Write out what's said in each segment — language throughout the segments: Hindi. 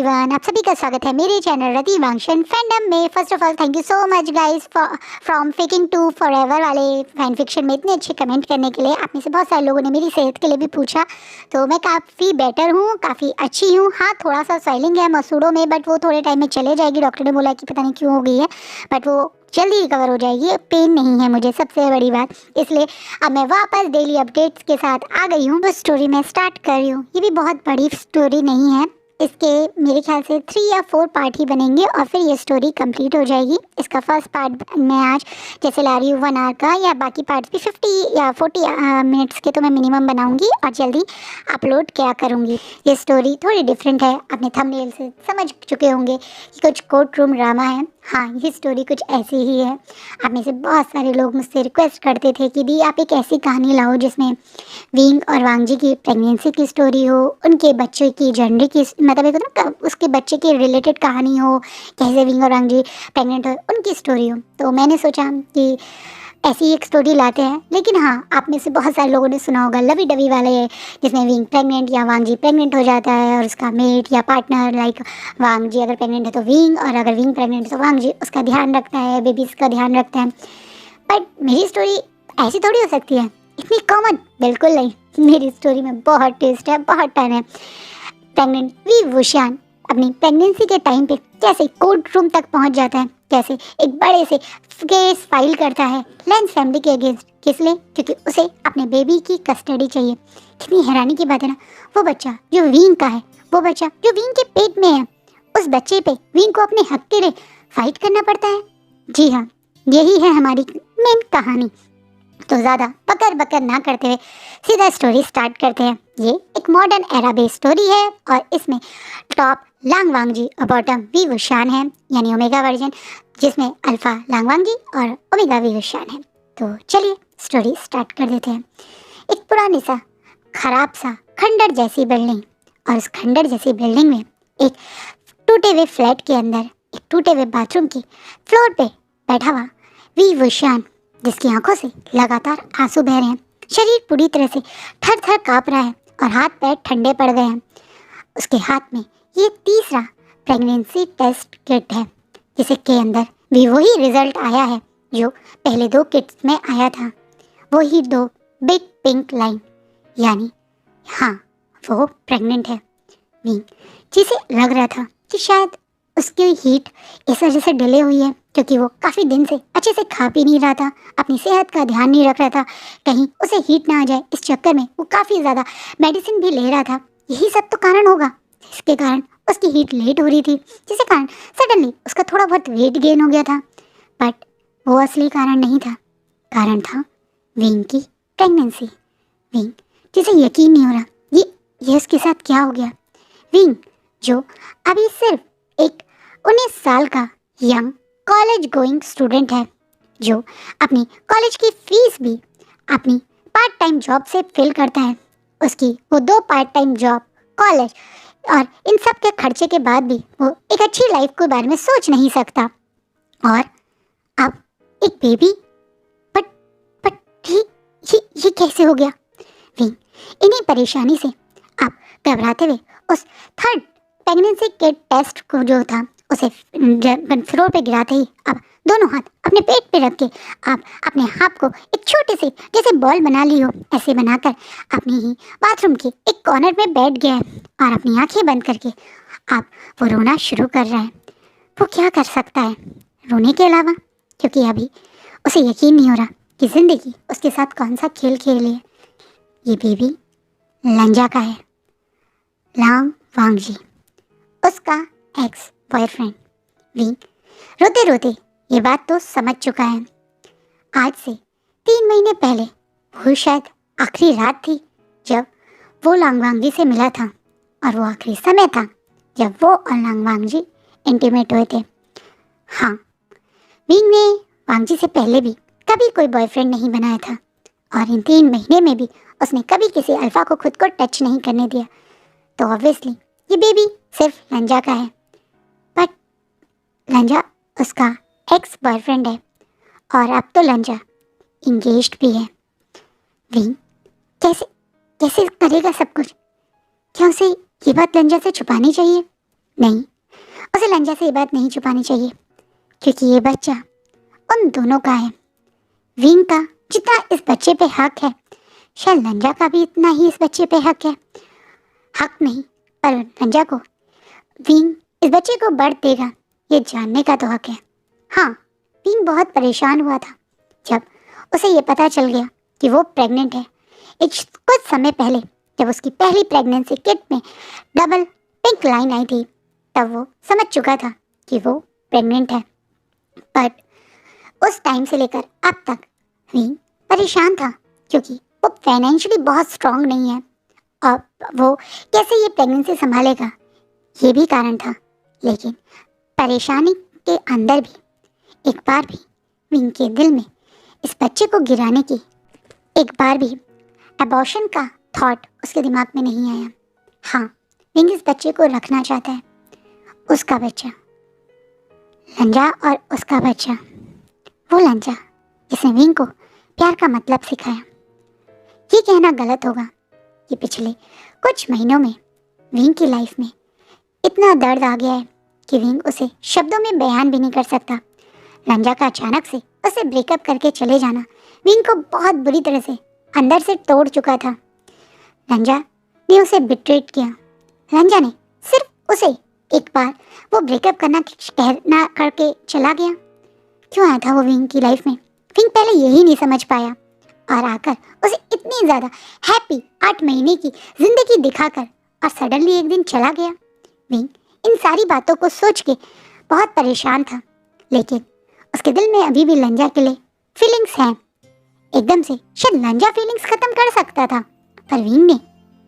एवरीवन, आप सभी का स्वागत है मेरे चैनल रति वांगशन फैंडम में। First of all thank you so much guys from faking to forever वाले फैन फिक्शन में इतने अच्छे कमेंट करने के लिए। आप में से बहुत सारे लोगों ने मेरी सेहत के लिए भी पूछा, तो मैं काफ़ी बेटर हूँ, काफ़ी अच्छी हूँ। हाँ, थोड़ा सा स्वेलिंग है मसूड़ों में, बट वो थोड़े टाइम में चले जाएगी। डॉक्टर ने बोला कि पता नहीं क्यों हो गई है, बट वो जल्दी रिकवर हो जाएगी। पेन नहीं है मुझे, सबसे बड़ी बात। इसलिए अब मैं वापस डेली अपडेट्स के साथ आ गई हूँ। उस स्टोरी में स्टार्ट कर रही हूँ। ये भी बहुत बड़ी स्टोरी नहीं है, इसके मेरे ख्याल से 3 या 4 पार्ट ही बनेंगे और फिर ये स्टोरी कंप्लीट हो जाएगी। इसका फर्स्ट पार्ट मैं आज जैसे ला रही हूँ 1 आवर का, या बाकी पार्ट्स भी 50 या 40 मिनट्स के तो मैं मिनिमम बनाऊंगी और जल्दी अपलोड क्या करूँगी। ये स्टोरी थोड़ी डिफरेंट है, अपने थंबनेल से समझ चुके होंगे कि कुछ कोर्ट रूम ड्रामा है। हाँ, ये स्टोरी कुछ ऐसी ही है। आप में से बहुत सारे लोग मुझसे रिक्वेस्ट करते थे कि दी आप एक ऐसी कहानी लाओ जिसमें विंग और वांगजी की प्रेगनेंसी की स्टोरी हो, उनके बच्चे की जर्नी की, मतलब एक होता है ना उसके बच्चे के रिलेटेड कहानी हो, कैसे विंग और वांगजी प्रेग्नेंट हो, उनकी स्टोरी हो। तो मैंने सोचा कि ऐसी एक स्टोरी लाते हैं। लेकिन हाँ, आप में से बहुत सारे लोगों ने सुना होगा लवी डवी वाले, जिसमें विंग प्रेग्नेंट या वांगजी प्रेग्नेंट हो जाता है और उसका मेट या पार्टनर, लाइक वांगजी अगर प्रेग्नेंट है तो विंग, और अगर विंग प्रेग्नेंट है तो वांगजी उसका ध्यान रखता है, बेबीज़ का ध्यान रखता है। बट मेरी स्टोरी ऐसी थोड़ी हो सकती है, इतनी कॉमन बिल्कुल नहीं। मेरी स्टोरी में बहुत ट्विस्ट है, बहुत टर्न है। प्रेग्नेंट वी वुशियान अपनी प्रेगनेंसी के टाइम पे कैसे कोर्ट रूम तक पहुंच जाता है, कैसे एक बड़े से केस फाइल करता है लेंस फैमिली के अगेंस्ट। किस लिए? क्योंकि उसे अपने बेबी की कस्टडी चाहिए। कितनी हैरानी की बात है ना, वो बच्चा जो विंग का है, वो बच्चा जो विंग के पेट में है, उस बच्चे पे विंग को अपने हक के लिए फाइट करना पड़ता है। जी हाँ, यही है हमारी मेन कहानी। तो ज़्यादा बकर बकर ना करते हुए सीधा स्टोरी स्टार्ट करते हैं। ये एक मॉडर्न एरा बेस्ड स्टोरी है और इसमें टॉप लांग वांगजी और बॉटम वी वुशियान है, यानी ओमेगा वर्जन, जिसमें अल्फा लांग वांगजी और ओमेगा वी वुशियान है। तो चलिए स्टोरी स्टार्ट कर देते हैं। एक पुरानी सा खराब सा खंडर जैसी बिल्डिंग, और उस खंडर जैसी बिल्डिंग में एक टूटे हुए फ्लैट के अंदर एक टूटे हुए बाथरूम की फ्लोर पे बैठा हुआ वी वुशियान, जिसकी आंखों से लगातार आंसू बह रहे हैं, शरीर पूरी तरह से थर थर काँप रहा है और हाथ पैर ठंडे पड़ गए हैं। उसके हाथ में ये तीसरा प्रेगनेंसी टेस्ट किट है, जिसे के अंदर भी वही रिजल्ट आया है जो पहले 2 किट्स में आया था। वही 2 बिग पिंक लाइन, यानी हाँ, वो प्रेग्नेंट है। विंग, जिसे लग रहा था कि शायद उसकी हीट इस वजह से डिले हुई है क्योंकि वो काफ़ी दिन से अच्छे से खा पी नहीं रहा था, अपनी सेहत का ध्यान नहीं रख रहा था, कहीं उसे हीट ना आ जाए, इस चक्कर में वो काफ़ी ज़्यादा मेडिसिन भी ले रहा था। यही सब तो कारण होगा जिसके कारण उसकी हीट लेट हो रही थी, जिसके कारण सडनली उसका थोड़ा बहुत वेट गेन हो गया था। बट वो असली कारण नहीं था, कारण था विंग की प्रेगनेंसी। विंग, जिसे यकीन नहीं हो रहा ये उसके साथ क्या हो गया। विंग, जो अभी सिर्फ एक 19 साल का यंग कॉलेज गोइंग स्टूडेंट है, जो अपनी कॉलेज की फीस भी अपनी पार्ट टाइम जॉब से फिल करता है। उसकी वो 2 पार्ट टाइम जॉब, कॉलेज और इन सब के खर्चे के बाद भी वो एक अच्छी लाइफ के बारे में सोच नहीं सकता। और अब एक बेबी, बट ये कैसे हो गया। विंग इन्हीं परेशानी से अब घबराते हुए उस थर्ड प्रेगनेंसी के टेस्ट को जो था उसे फ्लोर पे गिराते ही अब दोनों हाथ अपने पेट पे रख के आप अपने हाथ को एक छोटे से जैसे बॉल बना ली हो, ऐसे बनाकर अपनी ही बाथरूम के एक कॉर्नर में बैठ गया है और अपनी आंखें बंद करके अब वो रोना शुरू कर रहा है। वो क्या कर सकता है रोने के अलावा, क्योंकि अभी उसे यकीन नहीं हो रहा कि ज़िंदगी उसके साथ कौन सा खेल खेल रही है। ये बेबी लंजा का है, लांग वांगजी, उसका एक्स बॉयफ्रेंड। विंग रोते रोते ये बात तो समझ चुका है। आज से 3 महीने पहले वो शायद आखिरी रात थी जब वो लांग वांगजी से मिला था, और वो आखिरी समय था जब वो और लांग वांगजी इंटीमेट हुए थे। हाँ, विंग ने वांगजी से पहले भी कभी कोई बॉयफ्रेंड नहीं बनाया था, और इन 3 महीने में भी उसने कभी किसी अल्फा को खुद को टच नहीं करने दिया। तो ऑब्वियसली ये बेबी सिर्फ लंजा का है, बट लंजा उसका एक्स बॉयफ्रेंड है और अब तो लंजा इंगेज्ड भी है। विंग कैसे करेगा सब कुछ? क्या उसे ये बात लंजा से छुपानी चाहिए? नहीं, उसे लंजा से ये बात नहीं छुपानी चाहिए, क्योंकि ये बच्चा उन दोनों का है। विंग का जितना इस बच्चे पे हक है, शायद लंजा का भी इतना ही इस बच्चे पे हक है। हक नहीं, पर लंजा को विंग इस बच्चे को बर्थ देगा ये जानने का तो हक है। हाँ, विंग बहुत परेशान हुआ था जब उसे ये पता चल गया कि वो प्रेग्नेंट है। कुछ समय पहले जब उसकी पहली प्रेगनेंसी किट में डबल पिंक लाइन आई थी, तब वो समझ चुका था कि वो प्रेग्नेंट है। बट उस टाइम से लेकर अब तक विंग परेशान था, क्योंकि वो फाइनेंशियली बहुत स्ट्रांग नहीं है और वो कैसे ये प्रेगनेंसी संभालेगा, ये भी कारण था। लेकिन परेशानी के अंदर भी एक बार भी विंग के दिल में इस बच्चे को गिराने की, एक बार भी अबॉर्शन का थॉट उसके दिमाग में नहीं आया। हाँ, विंग इस बच्चे को रखना चाहता है, उसका बच्चा लंजा, और उसका बच्चा वो लंजा जिसने विंग को प्यार का मतलब सिखाया। ये कहना गलत होगा कि पिछले कुछ महीनों में विंग की लाइफ में इतना दर्द आ गया है कि विंग उसे शब्दों में बयान भी नहीं कर सकता। लंजा का अचानक से उसे ब्रेकअप करके चले जाना विंग को बहुत बुरी तरह से अंदर से तोड़ चुका था। लंजा ने उसे बिट्रेट किया। लंजा ने सिर्फ उसे एक बार वो ब्रेकअप कहना करके चला गया। क्यों आया था वो विंग की लाइफ में? विंग पहले यही नहीं समझ पाया, और आकर उसे इतनी ज़्यादा हैप्पी 8 महीने की जिंदगी दिखाकर और सडनली एक दिन चला गया। विंग इन सारी बातों को सोच के बहुत परेशान था, लेकिन उसके दिल में अभी भी लंजा के लिए फीलिंग्स हैं। एकदम से शायद लंजा फीलिंग्स खत्म कर सकता था, पर विंग ने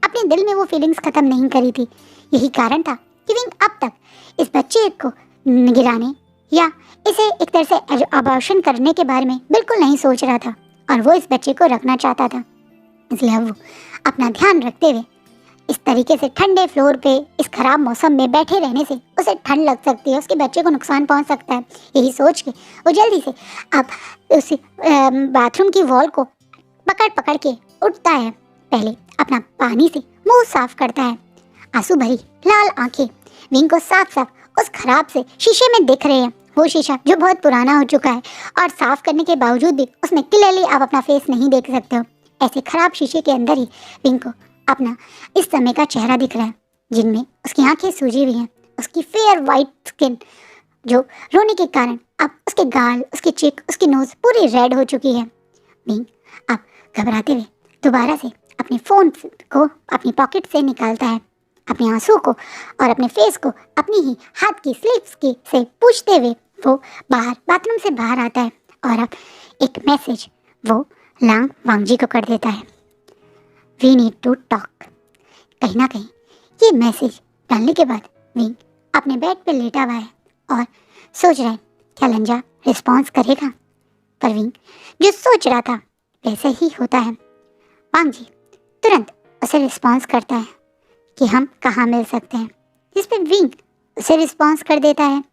अपने दिल में वो फीलिंग्स खत्म नहीं करी थी। यही कारण था कि विंग अब तक इस बच्चे को गिराने या इसे एक तरह से अबॉर्शन करने के बारे में बिल्कुल नहीं सोच रहा था, और वो इस बच्चे को रखना चाहता था। इसलिए अब वो अपना ध्यान रखते हुए इस तरीके से ठंडे फ्लोर पे इस खराब मौसम में बैठे रहने से उसे ठंड लग सकती है, उसके बच्चे को नुकसान पहुंच सकता है। यही सोच के वो जल्दी से अब उस बाथरूम की वॉल को पकड़ पकड़ के उठता है। पहले अपना पानी से मुंह साफ करता है। आंसू भरी लाल आंखें विंग को साफ साफ उस खराब से शीशे में दिख रहे हैं। वो शीशा जो बहुत पुराना हो चुका है और साफ करने के बावजूद भी उसमें क्लियरली आप अपना फेस नहीं देख सकते हो। ऐसे खराब शीशे के अंदर ही विंग को अपना इस समय का चेहरा दिख रहा है, जिनमें उसकी आंखें सूजी हुई हैं। उसकी फेयर वाइट स्किन जो रोने के कारण अब उसके गाल, उसकी चिक, उसकी नोज पूरी रेड हो चुकी है। विंग अब घबराते हुए दोबारा से अपने फ़ोन को अपनी पॉकेट से निकालता है। अपने आंसू को और अपने फेस को अपनी ही हाथ की स्लीव्स की से पूछते हुए वो बाथरूम से बाहर आता है, और अब एक मैसेज वो लांग वांगजी को कर देता है। We need to talk. कहीं ना कहीं ये मैसेज डालने के बाद विंग अपने बेड पे लेटा हुआ है और सोच रहा है क्या लंजा रिस्पॉन्स करेगा। पर विंग जो सोच रहा था वैसे ही होता है। वांगजी तुरंत उसे रिस्पॉन्स करता है कि हम कहाँ मिल सकते हैं, जिस पे विंग उसे रिस्पॉन्स कर देता है।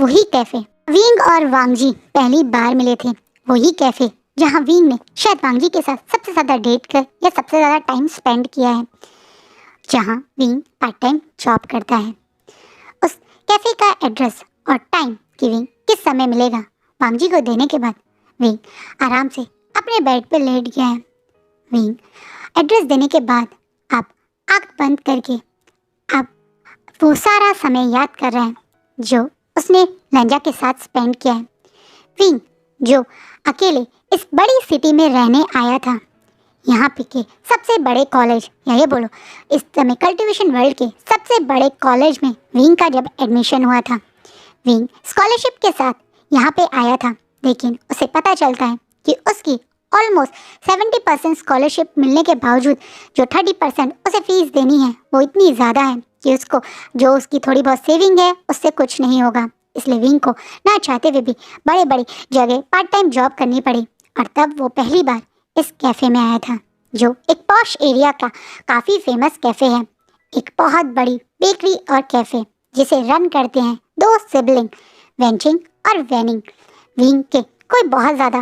वही कैफ़े विंग और वांगजी पहली बार मिले थे, वही कैफ़े जहाँ विंग ने शायद वांगजी के साथ सबसे ज़्यादा डेट कर या सबसे ज़्यादा टाइम स्पेंड किया है, जहाँ विंग पार्ट टाइम जॉब करता है। उस कैफ़े का एड्रेस और टाइम कि विंग किस समय मिलेगा वांगजी को देने के बाद विंग आराम से अपने बेड पर लेट गया है। विंग एड्रेस देने के बाद आप आँख बंद करके अब वो सारा समय याद कर रहा है जो उसने लंजा के साथ स्पेंड किया है। विंग जो अकेले इस बड़ी सिटी में रहने आया था, यहाँ पे के सबसे बड़े कॉलेज या ये बोलो इस समय कल्टीवेशन वर्ल्ड के सबसे बड़े कॉलेज में विंग का जब एडमिशन हुआ था, विंग स्कॉलरशिप के साथ यहाँ पे आया था। लेकिन उसे पता चलता है कि उसकी ऑलमोस्ट 70% स्कॉलरशिप मिलने के बावजूद जो 30% उसे फीस देनी है वो इतनी ज़्यादा है कि उसको जो उसकी थोड़ी बहुत सेविंग है उससे कुछ नहीं होगा। इसलिए विंग को ना चाहते हुए भी बड़े बड़ी जगह पार्ट टाइम जॉब करनी पड़ी, और तब वो पहली बार इस कैफ़े में आया था जो एक पॉश एरिया का काफ़ी फेमस कैफ़े है। एक बहुत बड़ी बेकरी और कैफ़े जिसे रन करते हैं 2 सिबलिंग वेंचिंग और वेनिंग। विंग के कोई बहुत ज़्यादा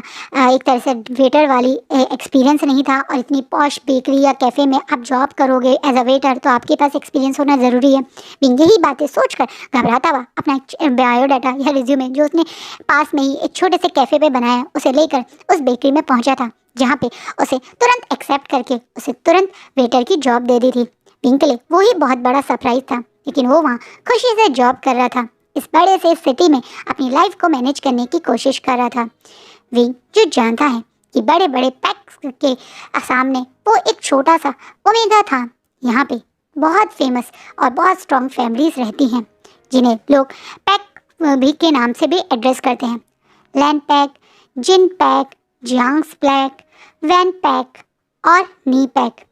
एक तरह से वेटर वाली एक्सपीरियंस नहीं था, और इतनी पॉश बेकरी या कैफ़े में आप जॉब करोगे एज अ वेटर तो आपके पास एक्सपीरियंस होना ज़रूरी है। विंग यही बातें सोचकर घबराता हुआ अपना बायोडाटा या रिज्यूमे जो उसने पास में ही एक छोटे से कैफ़े पे बनाया उसे लेकर उस बेकरी में पहुंचा था, जहाँ पे उसे तुरंत एक्सेप्ट करके उसे तुरंत वेटर की जॉब दे दी थी। विंग के लिए वो ही बहुत बड़ा सरप्राइज था, लेकिन वो वहाँ खुशी से जॉब कर रहा था, इस बड़े से सिटी में अपनी लाइफ को मैनेज करने की कोशिश कर रहा था। विंग जो जानता है कि बड़े बड़े पैक्स के सामने वो एक छोटा सा ओमेगा था। यहाँ पे बहुत फेमस और बहुत स्ट्रॉन्ग फैमिलीज रहती हैं, जिन्हें लोग पैक भी के नाम से भी एड्रेस करते हैं। लैंड पैक, जिन पैक, जियांग्स पैक, वैन पैक और नी पैक।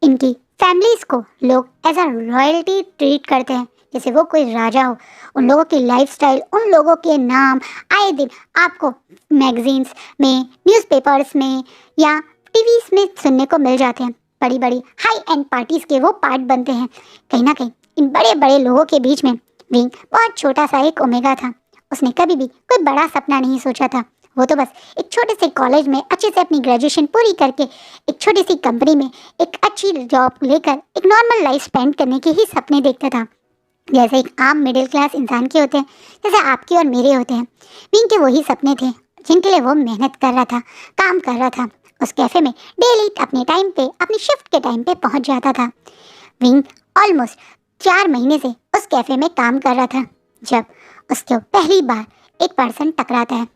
इनकी फैमिलीज को लोग एज अ रॉयल्टी ट्रीट करते हैं, जैसे वो कोई राजा हो। उन लोगों की लाइफस्टाइल, उन लोगों के नाम आए दिन आपको मैगजीन्स में, न्यूज़पेपर्स में या टीवीज में सुनने को मिल जाते हैं। बड़ी बड़ी हाई एंड पार्टीज के वो पार्ट बनते हैं। कहीं ना कहीं इन बड़े बड़े लोगों के बीच में विंग बहुत छोटा सा एक ओमेगा था। उसने कभी भी कोई बड़ा सपना नहीं सोचा था। वो तो बस एक छोटे से कॉलेज में अच्छे से अपनी ग्रेजुएशन पूरी करके एक छोटी सी कंपनी में एक अच्छी जॉब लेकर एक नॉर्मल लाइफ स्पेंड करने के ही सपने देखता था, जैसे एक आम मिडिल क्लास इंसान के होते हैं, जैसे आपके और मेरे होते हैं। विंग के वही सपने थे जिनके लिए वो मेहनत कर रहा था, काम कर रहा था। उस कैफ़े में डेली अपने टाइम पे, अपनी शिफ्ट के टाइम पे पहुंच जाता था। विंग ऑलमोस्ट 4 महीने से उस कैफ़े में काम कर रहा था, जब उसको पहली बार एक पर्सन टकराता है।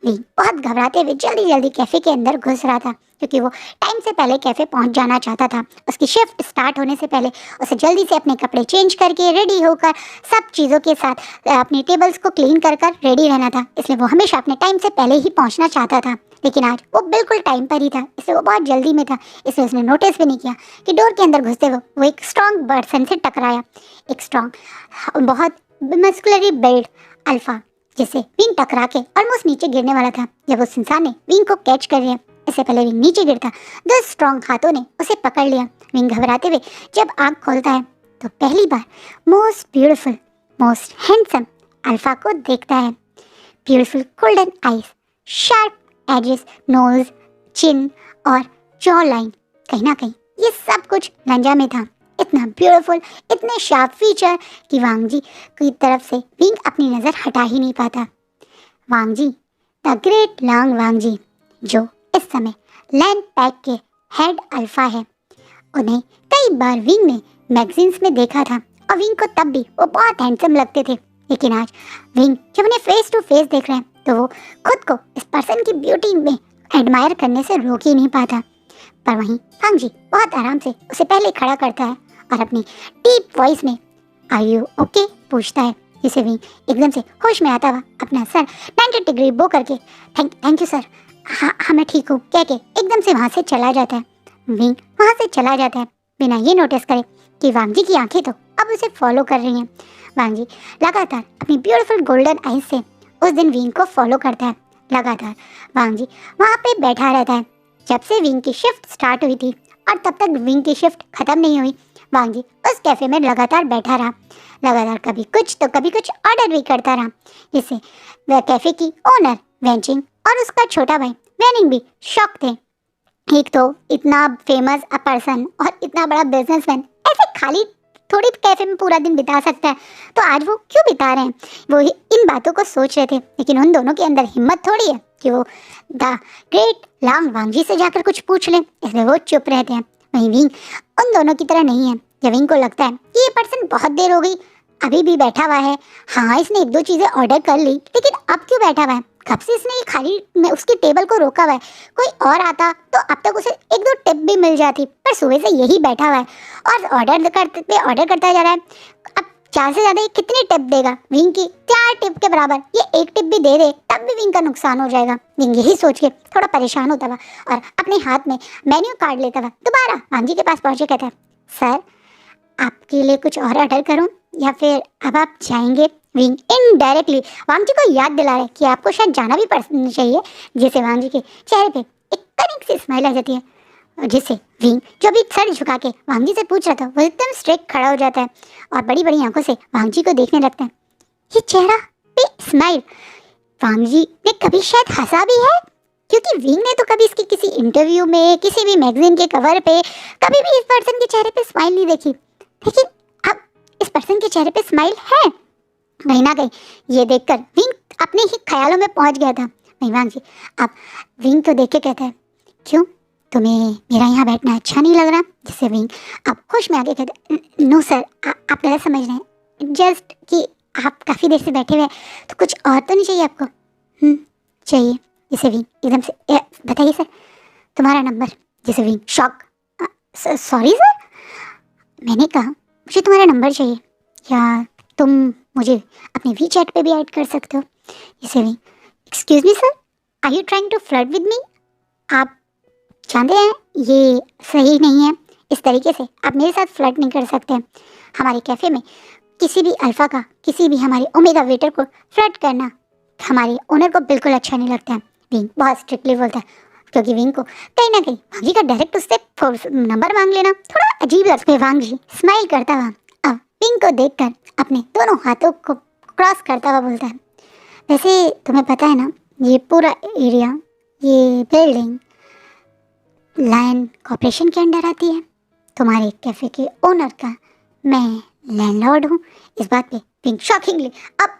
विंग बहुत घबराते हुए जल्दी जल्दी कैफ़े के अंदर घुस रहा था, क्योंकि वो टाइम से पहले कैफ़े पहुंच जाना चाहता था। उसकी शिफ्ट स्टार्ट होने से पहले उसे जल्दी से अपने कपड़े चेंज करके रेडी होकर सब चीज़ों के साथ अपनी टेबल्स को क्लीन कर कर रेडी रहना था। इसलिए वो हमेशा अपने टाइम से पहले ही पहुंचना चाहता था, लेकिन आज वो बिल्कुल टाइम पर ही था, इसलिए वो बहुत जल्दी में था। इसलिए उसने नोटिस भी नहीं किया कि डोर के अंदर घुसते हुए वो एक स्ट्रॉन्ग पर्सन से टकराया। एक स्ट्रॉन्ग, बहुत मस्कुलरी बिल्ड अल्फा, जिसे विंग टकरा के ऑलमोस्ट नीचे गिरने वाला था। जब उस इंसान ने विंग को कैच कर लिया, इससे पहले विंग नीचे गिरता, 2 स्ट्रॉन्ग हाथों ने उसे पकड़ लिया। विंग घबराते हुए जब आँख खोलता है तो पहली बार most beautiful, most handsome alpha को देखता है। Beautiful golden eyes, sharp edges, nose, chin और जॉ लाइन, कहीं ना कहीं ये सब कुछ लंजा में था। इतना ब्यूटीफुल, इतने शार्प फीचर कि वांग जी की तरफ से विंग अपनी नज़र हटा ही नहीं पाता। वांग जी, द ग्रेट लांग वांग जी, जो इस समय लैंड पैक के हेड अल्फा है। उन्हें कई बार विंग ने मैगजीन्स में देखा था, और विंग को तब भी वो बहुत हैंडसम लगते थे। लेकिन आज विंग जब उन्हें फेस टू फेस देख रहे हैं तो वो खुद को इस पर्सन की ब्यूटी में एडमायर करने से रोक ही नहीं पाता। पर वहीं वांग जी बहुत आराम से उसे पहले खड़ा करता है और अपनी डीप वॉइस में आर यू ओके पूछता है, जिसे विंग एकदम से होश में आता हुआ अपना सर 90 डिग्री बो करके थैंक यू सर, हाँ मैं ठीक हूँ कह के एकदम से वहाँ से चला जाता है। विंग वहाँ से चला जाता है बिना ये नोटिस करे कि वांग जी की आंखें तो अब उसे फॉलो कर रही हैं। वांग जी लगातार अपनी ब्यूटीफुल गोल्डन आईज से उस दिन विंग को फॉलो करता है। लगातार वांग जी वहाँ पे बैठा रहता है जब से विंग की शिफ्ट स्टार्ट हुई थी, और तब तक विंग की शिफ्ट खत्म नहीं हुई। वांग जी उस कैफे में लगातार बैठा रहा, लगातार कभी कुछ तो कभी कुछ ऑर्डर भी करता रहा, जिससे वह कैफे की ओनर वेंचिंग और उसका छोटा भाई वैनिंग भी शॉक थे। एक तो इतना फेमस पर्सन और इतना बड़ा बिजनेसमैन ऐसे खाली थोड़ी कैफे में पूरा दिन बिता सकता है, तो आज वो क्यों बिता रहे हैं, वो इन बातों को सोच रहे थे। लेकिन उन दोनों के अंदर हिम्मत थोड़ी है कि वो द ग्रेट लांग वांग जी से जाकर कुछ पूछ लें, इसलिए वो चुप रहते हैं। वहीं विंग उन दोनों की तरह नहीं है। जब विंग को लगता है कि ये पर्सन बहुत देर हो गई अभी भी बैठा हुआ है, हाँ इसने 1-2 चीज़ें ऑर्डर कर ली, लेकिन अब क्यों बैठा हुआ है, कब से इसने ये खाली में उसकी टेबल को रोका हुआ है, कोई और आता तो अब तक उसे 1-2 टिप भी मिल जाती, पर सुबह से यही बैठा हुआ है और ऑर्डर करता जा रहा है। अब 4 से ज़्यादा ये कितनी टिप देगा, विंग की 4 टिप के बराबर ये 1 टिप भी दे दे तब भी विंग का नुकसान हो जाएगा। विंग यही सोच के थोड़ा परेशान होता हुआ और अपने हाथ में मेन्यू कार्ड लेता हुआ दोबारा वांग जी के पास पहुँचे, कहता है सर आपके लिए कुछ और ऑर्डर करूं या फिर अब आप जाएंगे। विंग इनडायरेक्टली वांग जी को याद दिला रहे कि आपको शायद जाना भी पड़ना चाहिए, जिससे वांग जी के चेहरे पे एक कनिक सी स्माइल आ जाती है, जिससे विंग जो भी सर झुका के वांग जी से पूछ रहा था वो एकदम स्ट्रेट खड़ा हो जाता है और बड़ी बड़ी आंखों से वांग जी को देखने लगता है। ये चेहरा पे स्माइल वांग जी ने कभी शायद हंसा भी है, क्योंकि विंग ने तो कभी इसके किसी इंटरव्यू में, किसी भी मैगजीन के कवर पे कभी भी इस पर्सन के चेहरे पे स्माइल नहीं देखी। लेकिन अब इस पर्सन के चेहरे पे स्माइल है। कहीं ना कहीं ये देखकर विंग अपने ही ख्यालों में पहुंच गया था। वहीं वांग जी अब विंग को देख के कहता है, क्यों तुम्हें मेरा यहाँ बैठना अच्छा नहीं लग रहा? जिससे विंग अब खुश में आके कहता है, नो सर, आप गलत समझ रहे हैं, जस्ट कि आप काफ़ी देर से बैठे हुए हैं, तो कुछ और तो नहीं चाहिए आपको? चाहिए। जिसे विंग एकदम से, बताइए सर तुम्हारा नंबर। जिसे विंग शॉक, सॉरी सर, मैंने कहा मुझे तुम्हारा नंबर चाहिए, या तुम मुझे अपने वी चैट पर भी ऐड कर सकते हो। जिसे विंग, excuse me sir, are you trying to flirt with me? आप जानते हैं ये सही नहीं है, इस तरीके से आप मेरे साथ फ्लर्ट नहीं कर सकते। हमारे कैफ़े में किसी भी अल्फ़ा का, किसी भी हमारे ओमेगा वेटर को फ्लर्ट करना हमारे ओनर को बिल्कुल अच्छा नहीं लगता है। विंग बहुत स्ट्रिक्टली बोलता है, क्योंकि विंग को कहीं ना कहीं वांग जी का डायरेक्ट उससे नंबर मांग लेना थोड़ा अजीब लगता है। वांग जी स्माइल करता हुआ अब विंग को देखकर अपने दोनों हाथों को क्रॉस करता हुआ बोलता है, वैसे तुम्हें पता है ना, ये पूरा एरिया, ये बिल्डिंग लायन कॉर्पोरेशन के अंडर आती है। तुम्हारे कैफ़े के ओनर का मैं लैंडलॉर्ड हूँ। इस बात पे विंग शॉकिंगली अब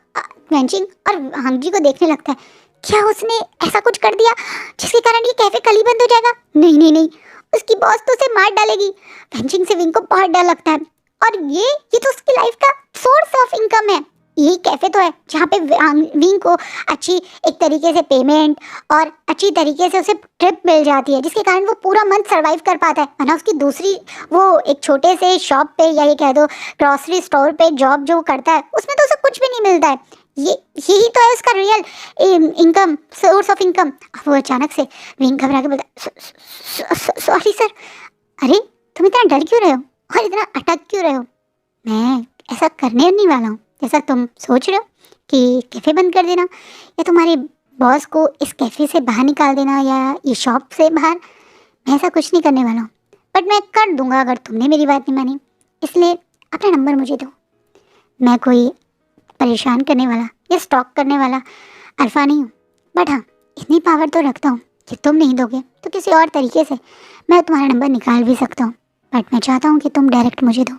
वेंचिंग और वांग जी को देखने लगता है, क्या उसने ऐसा कुछ कर दिया जिसके कारण ये कैफ़े कल ही बंद हो जाएगा? नहीं नहीं नहीं, उसकी बॉस तो उसे मार डालेगी। वेंचिंग से विंग को बहुत डर लगता है, और ये तो उसकी लाइफ का सोर्स ऑफ इनकम है। यही कैफ़े तो है जहाँ पे विंग को अच्छी एक तरीके से पेमेंट और अच्छी तरीके से उसे ट्रिप मिल जाती है, जिसके कारण वो पूरा मंथ सर्वाइव कर पाता है। वरना उसकी दूसरी वो एक छोटे से शॉप पे, या ये कह दो ग्रॉसरी स्टोर पे जॉब जो करता है, उसमें तो उसे कुछ भी नहीं मिलता है। यही तो है उसका real income, source of income. वो अचानक से विंग घबरा के बोलता, सॉरी सर। अरे तुम इतना डर क्यों रहे हो और इतना अटक क्यों रहे हो? मैं ऐसा करने नहीं वाला हूँ जैसा तुम सोच रहे हो कि कैफ़े बंद कर देना या तुम्हारे बॉस को इस कैफ़े से बाहर निकाल देना या ये शॉप से बाहर। मैं ऐसा कुछ नहीं करने वाला हूँ, बट मैं कर दूंगा अगर तुमने मेरी बात नहीं मानी। इसलिए अपना नंबर मुझे दो। मैं कोई परेशान करने वाला या स्टॉक करने वाला अल्फ़ा नहीं हूँ, बट हाँ इतनी पावर तो रखता हूँ कि तुम नहीं दोगे तो किसी और तरीके से मैं तुम्हारा नंबर निकाल भी सकता हूँ, बट मैं चाहता हूँ कि तुम डायरेक्ट मुझे दो।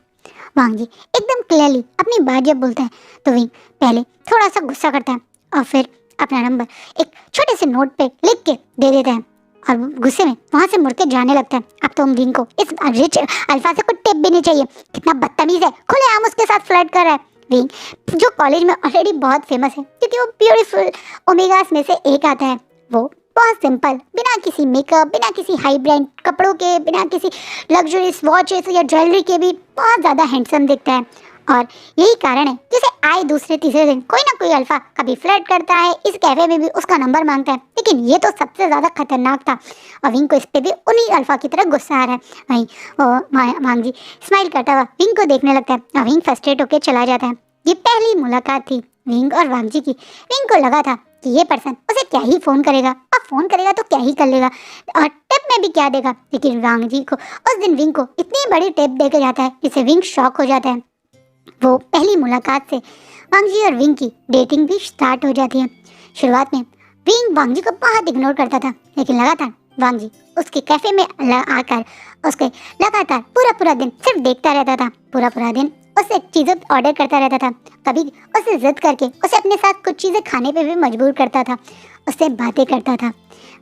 वांग जी एकदम क्लियरली अपनी बात जब बोलता है तो विंग पहले थोड़ा सा गुस्सा करता है और फिर अपना नंबर एक छोटे से नोट पे लिख के दे देता है और गुस्से में वहाँ से मुड़ के जाने लगता है। अब तो विंग को इस रिच अल्फा से कुछ टिप भी नहीं चाहिए, कितना बदतमीज है, खुलेआम उसके साथ फ्लर्ट कर रहा है। विंग जो कॉलेज में ऑलरेडी बहुत फेमस है क्योंकि वो ब्यूटीफुल ओमेगास में से एक आता है, वो बहुत सिंपल, बिना किसी मेकअप, बिना किसी हाई ब्रांड कपड़ों के, बिना किसी लग्जरियस वॉचेस या ज्वेलरी के भी बहुत ज़्यादा हैंडसम दिखता है। और यही कारण है जिसे आए दूसरे तीसरे दिन कोई ना कोई अल्फा कभी फ्लर्ट करता है, इस कैफे में भी उसका नंबर मांगता है। लेकिन ये तो सबसे ज़्यादा खतरनाक था और विंग को इस पे भी उन्हीं अल्फा की तरह गुस्सा आ रहा है। वहीं वांग जी स्माइल करता हुआ विंग को देखने लगता है और विंग फ्रस्ट्रेट होकर चला जाता है। ये पहली मुलाकात थी विंग और वांग जी की। विंग को लगा था कि ये पर्सन उसे क्या ही फ़ोन करेगा, और फ़ोन करेगा तो क्या ही कर लेगा और टिप में भी क्या देगा। लेकिन वांग जी को उस दिन विंग को इतनी बड़ी टिप देकर जाता है जिससे विंग शॉक हो जाता है। वो पहली मुलाकात से वांग जी और विंग की डेटिंग भी स्टार्ट हो जाती है। शुरुआत में विंग वांग जी को बहुत इग्नोर करता था, लेकिन लगातार वांग जी उसके कैफ़े में आकर उसके लगातार पूरा दिन सिर्फ देखता रहता था। पूरा दिन उससे चीज़ें ऑर्डर करता रहता था, कभी उससे जिद करके उसे अपने साथ कुछ चीज़ें खाने पे भी मजबूर करता था, उससे बातें करता था।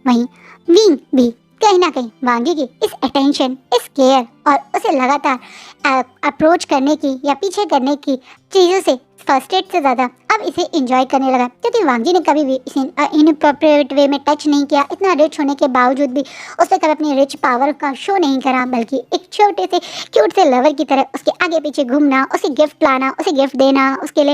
वहीं विंग भी कहीं ना कहीं वांग जी की इस अटेंशन, इस केयर और उसे लगातार अप्रोच करने की या पीछे करने की चीज़ों से फर्स्ट एड से ज़्यादा अब इसे एंजॉय करने लगा, क्योंकि वांग जी ने कभी भी इसे इनअप्रोप्रिएट वे में टच नहीं किया। इतना रिच होने के बावजूद भी उसने कभी अपनी रिच पावर का शो नहीं करा, बल्कि एक छोटे से क्यूट से लवर की तरह उसके आगे पीछे घूमना, उसे गिफ्ट लाना, उसे गिफ्ट देना, उसके लिए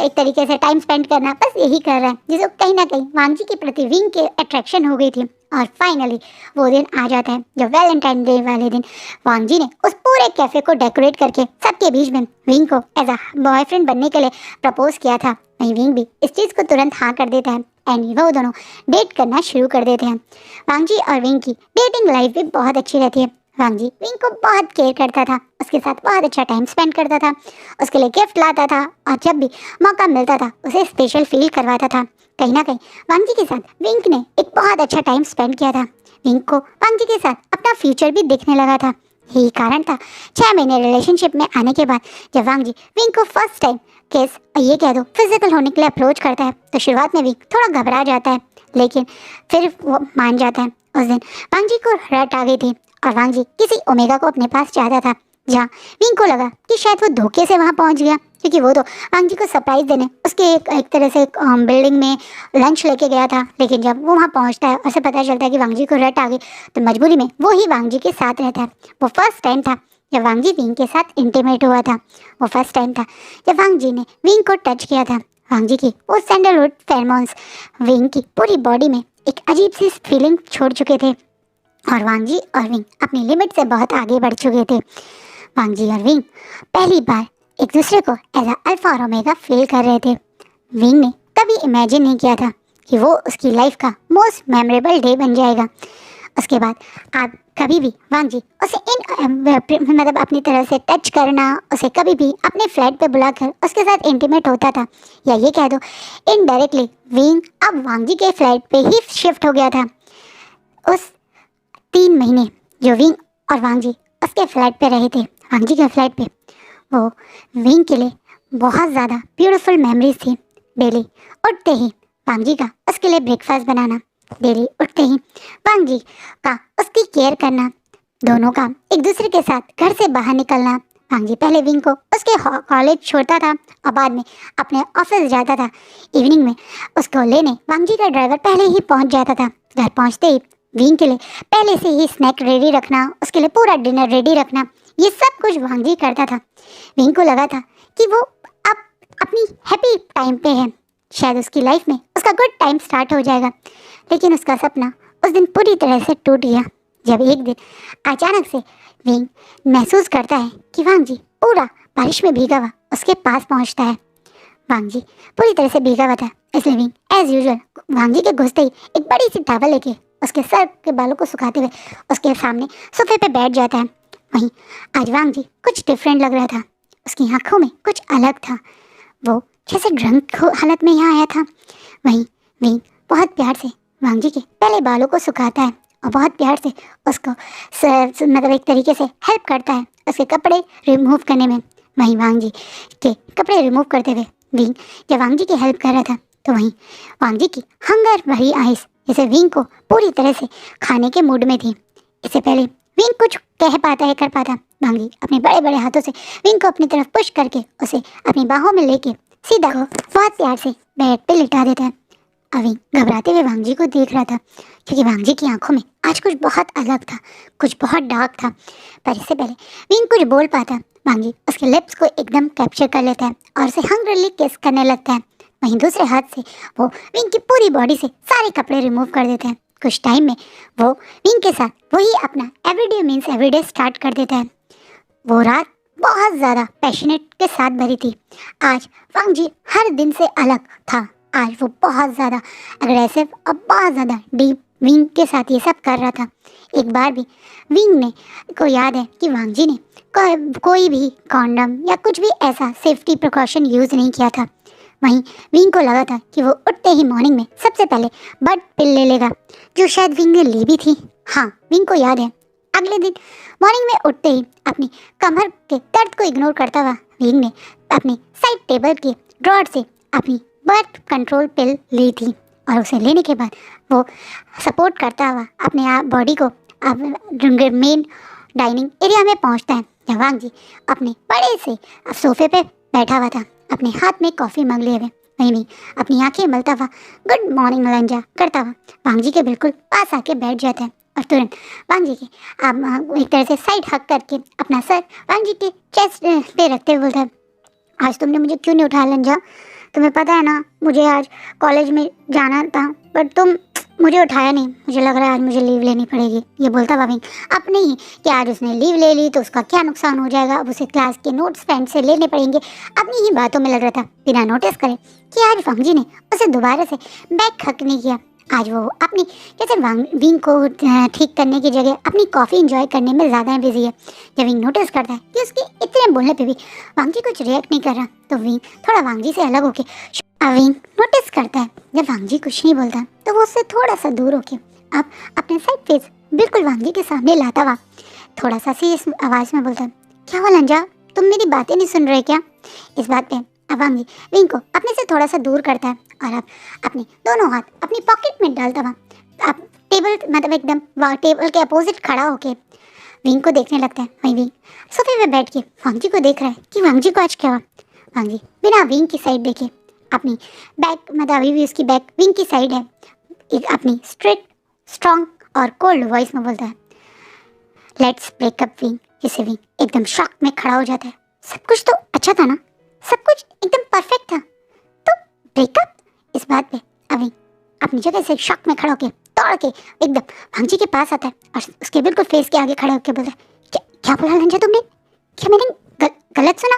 एक तरीके से टाइम स्पेंड करना, बस यही कर रहा है, जिसे कहीं ना कहीं वांग जी के प्रति विंग के अट्रैक्शन हो गई थी। और फाइनली वो दिन आ जाता है जब वैलेंटाइन डे वाले दिन वांग जी ने उस पूरे कैफे को डेकोरेट करके सबके बीच में विंग को एज अ बॉयफ्रेंड बनने के लिए प्रपोज किया था। वहीं विंग भी इस चीज़ को तुरंत हाँ कर देता है एंड वो दोनों डेट करना शुरू कर देते हैं। वांग जी और विंग की डेटिंग लाइफ भी बहुत अच्छी रहती है। वांग जी विंग को बहुत केयर करता था, उसके साथ बहुत अच्छा टाइम स्पेंड करता था, उसके लिए गिफ्ट लाता था और जब भी मौका मिलता था उसे स्पेशल फील करवाता था। कहीं ना कहीं वांग जी के साथ विंक ने एक बहुत अच्छा टाइम स्पेंड किया था। विंक को वांग जी के साथ अपना फ्यूचर भी दिखने लगा था। यही कारण था 6 महीने रिलेशनशिप में आने के बाद जब वांग जी विंक को फर्स्ट टाइम केस ये कह दो फिजिकल होने के लिए अप्रोच करता है तो शुरुआत में विंक थोड़ा घबरा जाता है, लेकिन फिर वो मान जाता है। उस दिन वांग जी को रट आ गई थी और वांग जी किसी ओमेगा को अपने पास चाहता था, जहाँ विंग को लगा कि शायद वो धोखे से वहाँ पहुँच गया, क्योंकि वो तो वांग जी को सरप्राइज देने उसके एक तरह से बिल्डिंग में लंच लेके गया था। लेकिन जब वो वहाँ पहुँचता है, उसे पता चलता है कि वांग जी को रट आ गई, तो मजबूरी में वो ही वांग जी के साथ रहता है। वो फर्स्ट टाइम था जब वांग जी विंग के साथ इंटीमेट हुआ था। वो फर्स्ट टाइम था जब वांग जी ने विंग को टच किया था। वांग जी की वो सैंडलवुड फेरोमोन्स विंग की पूरी बॉडी में एक अजीब सी फीलिंग छोड़ चुके थे और वांग जी और विंग अपनी लिमिट से बहुत आगे बढ़ चुके थे। वांग जी और विंग पहली बार एक दूसरे को एज अल्फा और ओमेगा फील कर रहे थे। विंग ने कभी इमेजिन नहीं किया था कि वो उसकी लाइफ का मोस्ट मेमोरेबल डे बन जाएगा। उसके बाद आप कभी भी वांग जी उसे मतलब अपनी तरह से टच करना, उसे कभी भी अपने फ्लैट पे बुलाकर उसके साथ इंटीमेट होता था, या ये कह दो इनडायरेक्टली विंग अब वांग जी के फ्लैट पे ही शिफ्ट हो गया था। उस 3 महीने जो विंग और वांग जी उसके फ्लैट पे रहे थे, वांग जी के फ्लैट पे, वो विंग के लिए बहुत ज़्यादा ब्यूटीफुल मेमोरीज थी। डेली उठते ही वांग जी का उसके लिए ब्रेकफास्ट बनाना, डेली उठते ही वांग जी का उसकी केयर करना, दोनों का एक दूसरे के साथ घर से बाहर निकलना। वांग जी पहले विंग को उसके कॉलेज छोड़ता था और बाद में अपने ऑफिस जाता था। इवनिंग में उसको लेने वांग जी का ड्राइवर पहले ही पहुंच जाता था। घर पहुंचते ही विंग के लिए पहले से ही स्नैक रेडी रखना, उसके लिए पूरा डिनर रेडी रखना, ये सब कुछ वांग जी करता था। विंग को लगा था कि वो अब अपनी हैप्पी टाइम पे है, शायद उसकी लाइफ में उसका गुड टाइम स्टार्ट हो जाएगा। लेकिन उसका सपना उस दिन पूरी तरह से टूट गया जब एक दिन अचानक से विंग महसूस करता है कि वांग जी पूरा बारिश में भीगा हुआ उसके पास पहुंचता है। वांग जी पूरी तरह से भीगा हुआ था, इसलिए विंग एज यूजुअल वांग जी के घुसते ही एक बड़ी सी टॉवल लेके उसके सर के बालों को सुखाते हुए उसके सामने सोफे पे बैठ जाता है। वहीं आज वांग जी कुछ डिफरेंट लग रहा था, उसकी आंखों में कुछ अलग था, वो जैसे ड्रंक हालत में यहाँ आया था। वहीं विंग बहुत प्यार से वांग जी के पहले बालों को सुखाता है और बहुत प्यार से उसको मतलब एक तरीके से हेल्प करता है उसके कपड़े रिमूव करने में। वहीं वांग जी के कपड़े रिमूव करते हुए विंग जब वांग जी की हेल्प कर रहा था, तो वहीं वांग जी की हंगर भरी आइस जैसे विंग को पूरी तरह से खाने के मूड में थी। इससे पहले विंग कुछ कह पाता है कर पाता, वांग जी अपने बड़े बड़े हाथों से विंग को अपनी तरफ पुश करके उसे अपनी बाहों में लेके सीधा को बहुत प्यार से बेड पे लिटा देता है। विंग घबराते हुए वांग जी को देख रहा था, क्योंकि वांग जी की आंखों में आज कुछ बहुत अलग था, कुछ बहुत डार्क था। पर इससे पहले विंग कुछ बोल पाता, वांग जी उसके लिप्स को एकदम कैप्चर कर लेता है और उसे हंग्रली किस करने लगता है। वहीं दूसरे हाथ से वो विंग की पूरी बॉडी से सारे कपड़े रिमूव कर देता है। कुछ टाइम में वो विंग के साथ वही अपना एवरीडे मीन्स एवरीडे स्टार्ट कर देता है। वो रात बहुत ज़्यादा पैशनेट के साथ भरी थी। आज वांग जी हर दिन से अलग था। आज वो बहुत ज़्यादा अग्रेसिव और बहुत ज़्यादा डीप विंग के साथ ये सब कर रहा था। एक बार भी विंग ने को याद है कि वांग जी ने कोई भी कॉन्डम या कुछ भी ऐसा सेफ्टी प्रिकॉशन यूज़ नहीं किया था। वहीं विंग को लगा था कि वो उठते ही मॉर्निंग में सबसे पहले बड पिल ले लेगा, जो शायद विंग ने ली भी थी। हाँ, विंग को याद है अगले दिन मॉर्निंग में उठते ही अपनी कमर के दर्द को इग्नोर करता हुआ विंग ने अपनी साइड टेबल के ड्रॉर से अपनी बर्थ कंट्रोल पिल ली थी और उसे लेने के बाद वो सपोर्ट करता हुआ अपने आप बॉडी को मेन डाइनिंग एरिया में पहुंचता है, जहाँ वांग जी अपने बड़े से सोफे पे बैठा हुआ था, अपने हाथ में कॉफ़ी मग लिए हुए। वहीं भी अपनी आंखें मलता हुआ गुड मॉर्निंग लंजा करता हुआ वांग जी के बिल्कुल पास आके बैठ जाता है और तुरंत वांग जी के एक तरह से साइड हक करके अपना सर वांग जी के चेस्ट पे रखते हुए बोलता है, आज तुमने मुझे क्यों नहीं उठाया लंजा? तुम्हें पता है ना मुझे आज कॉलेज में जाना था, पर तुम मुझे उठाया नहीं। मुझे लग रहा है आज मुझे लीव लेनी पड़ेगी। ये बोलता हुआ विंग अब नहीं कि आज उसने लीव ले ली तो उसका क्या नुकसान हो जाएगा, अब उसे क्लास के नोट्स फ्रेंड से लेने पड़ेंगे। अपनी ही बातों में लग रहा था बिना नोटिस करे कि आज वांग जी ने उसे दोबारा से बैग हक नहीं किया। आज वो अपनी जैसे विंग को ठीक करने की जगह अपनी कॉफ़ी इंजॉय करने में ज़्यादा बिजी है। जब विंग नोटिस करता है कि उसके इतने बोलने पे भी वांगजी कुछ रिएक्ट नहीं कर रहा, तो विंग थोड़ा वांगजी से अलग होके विंग नोटिस करता है जब वांगजी कुछ नहीं बोलता तो वो उससे थोड़ा सा दूर होके अब अपने साइड फेस बिल्कुल वांगजी के सामने लाता हुआ थोड़ा सा सीरियस आवाज़ में बोलता है, क्या हुआ लंजा, तुम मेरी बातें नहीं सुन रहे क्या? इस बात पे अब वांगजी विंग को अपने से थोड़ा सा दूर करता है और अब अपने दोनों हाथ अपनी पॉकेट में डालता हुआ अब टेबल मतलब एकदम टेबल के अपोजिट खड़ा होके विंग को देखने लगता है। वहीं विंग सोफे पे बैठ के वांगजी को देख रहा है कि वांगजी को आज क्या हुआ। वांगजी बिना विंग की साइड देखे अपनी बैक मतलब अभी भी उसकी बैक विंग की साइड है, एक अपनी स्ट्रिक्ट स्ट्रॉन्ग और कोल्ड वॉइस में बोलता है, लेट्स ब्रेकअप विंग। जिसे विंग एकदम शॉक में खड़ा हो जाता है। सब कुछ तो अच्छा था ना, सब कुछ एकदम परफेक्ट था, तो ब्रेकअप? इस बात पे अभी अपनी जगह से शॉक में खड़ा होकर दौड़ के एकदम वांगजी के पास आता है और उसके बिल्कुल फेस के आगे खड़े होकर बोलता है, क्या बोला लंजा तुमने? क्या मैंने गलत सुना?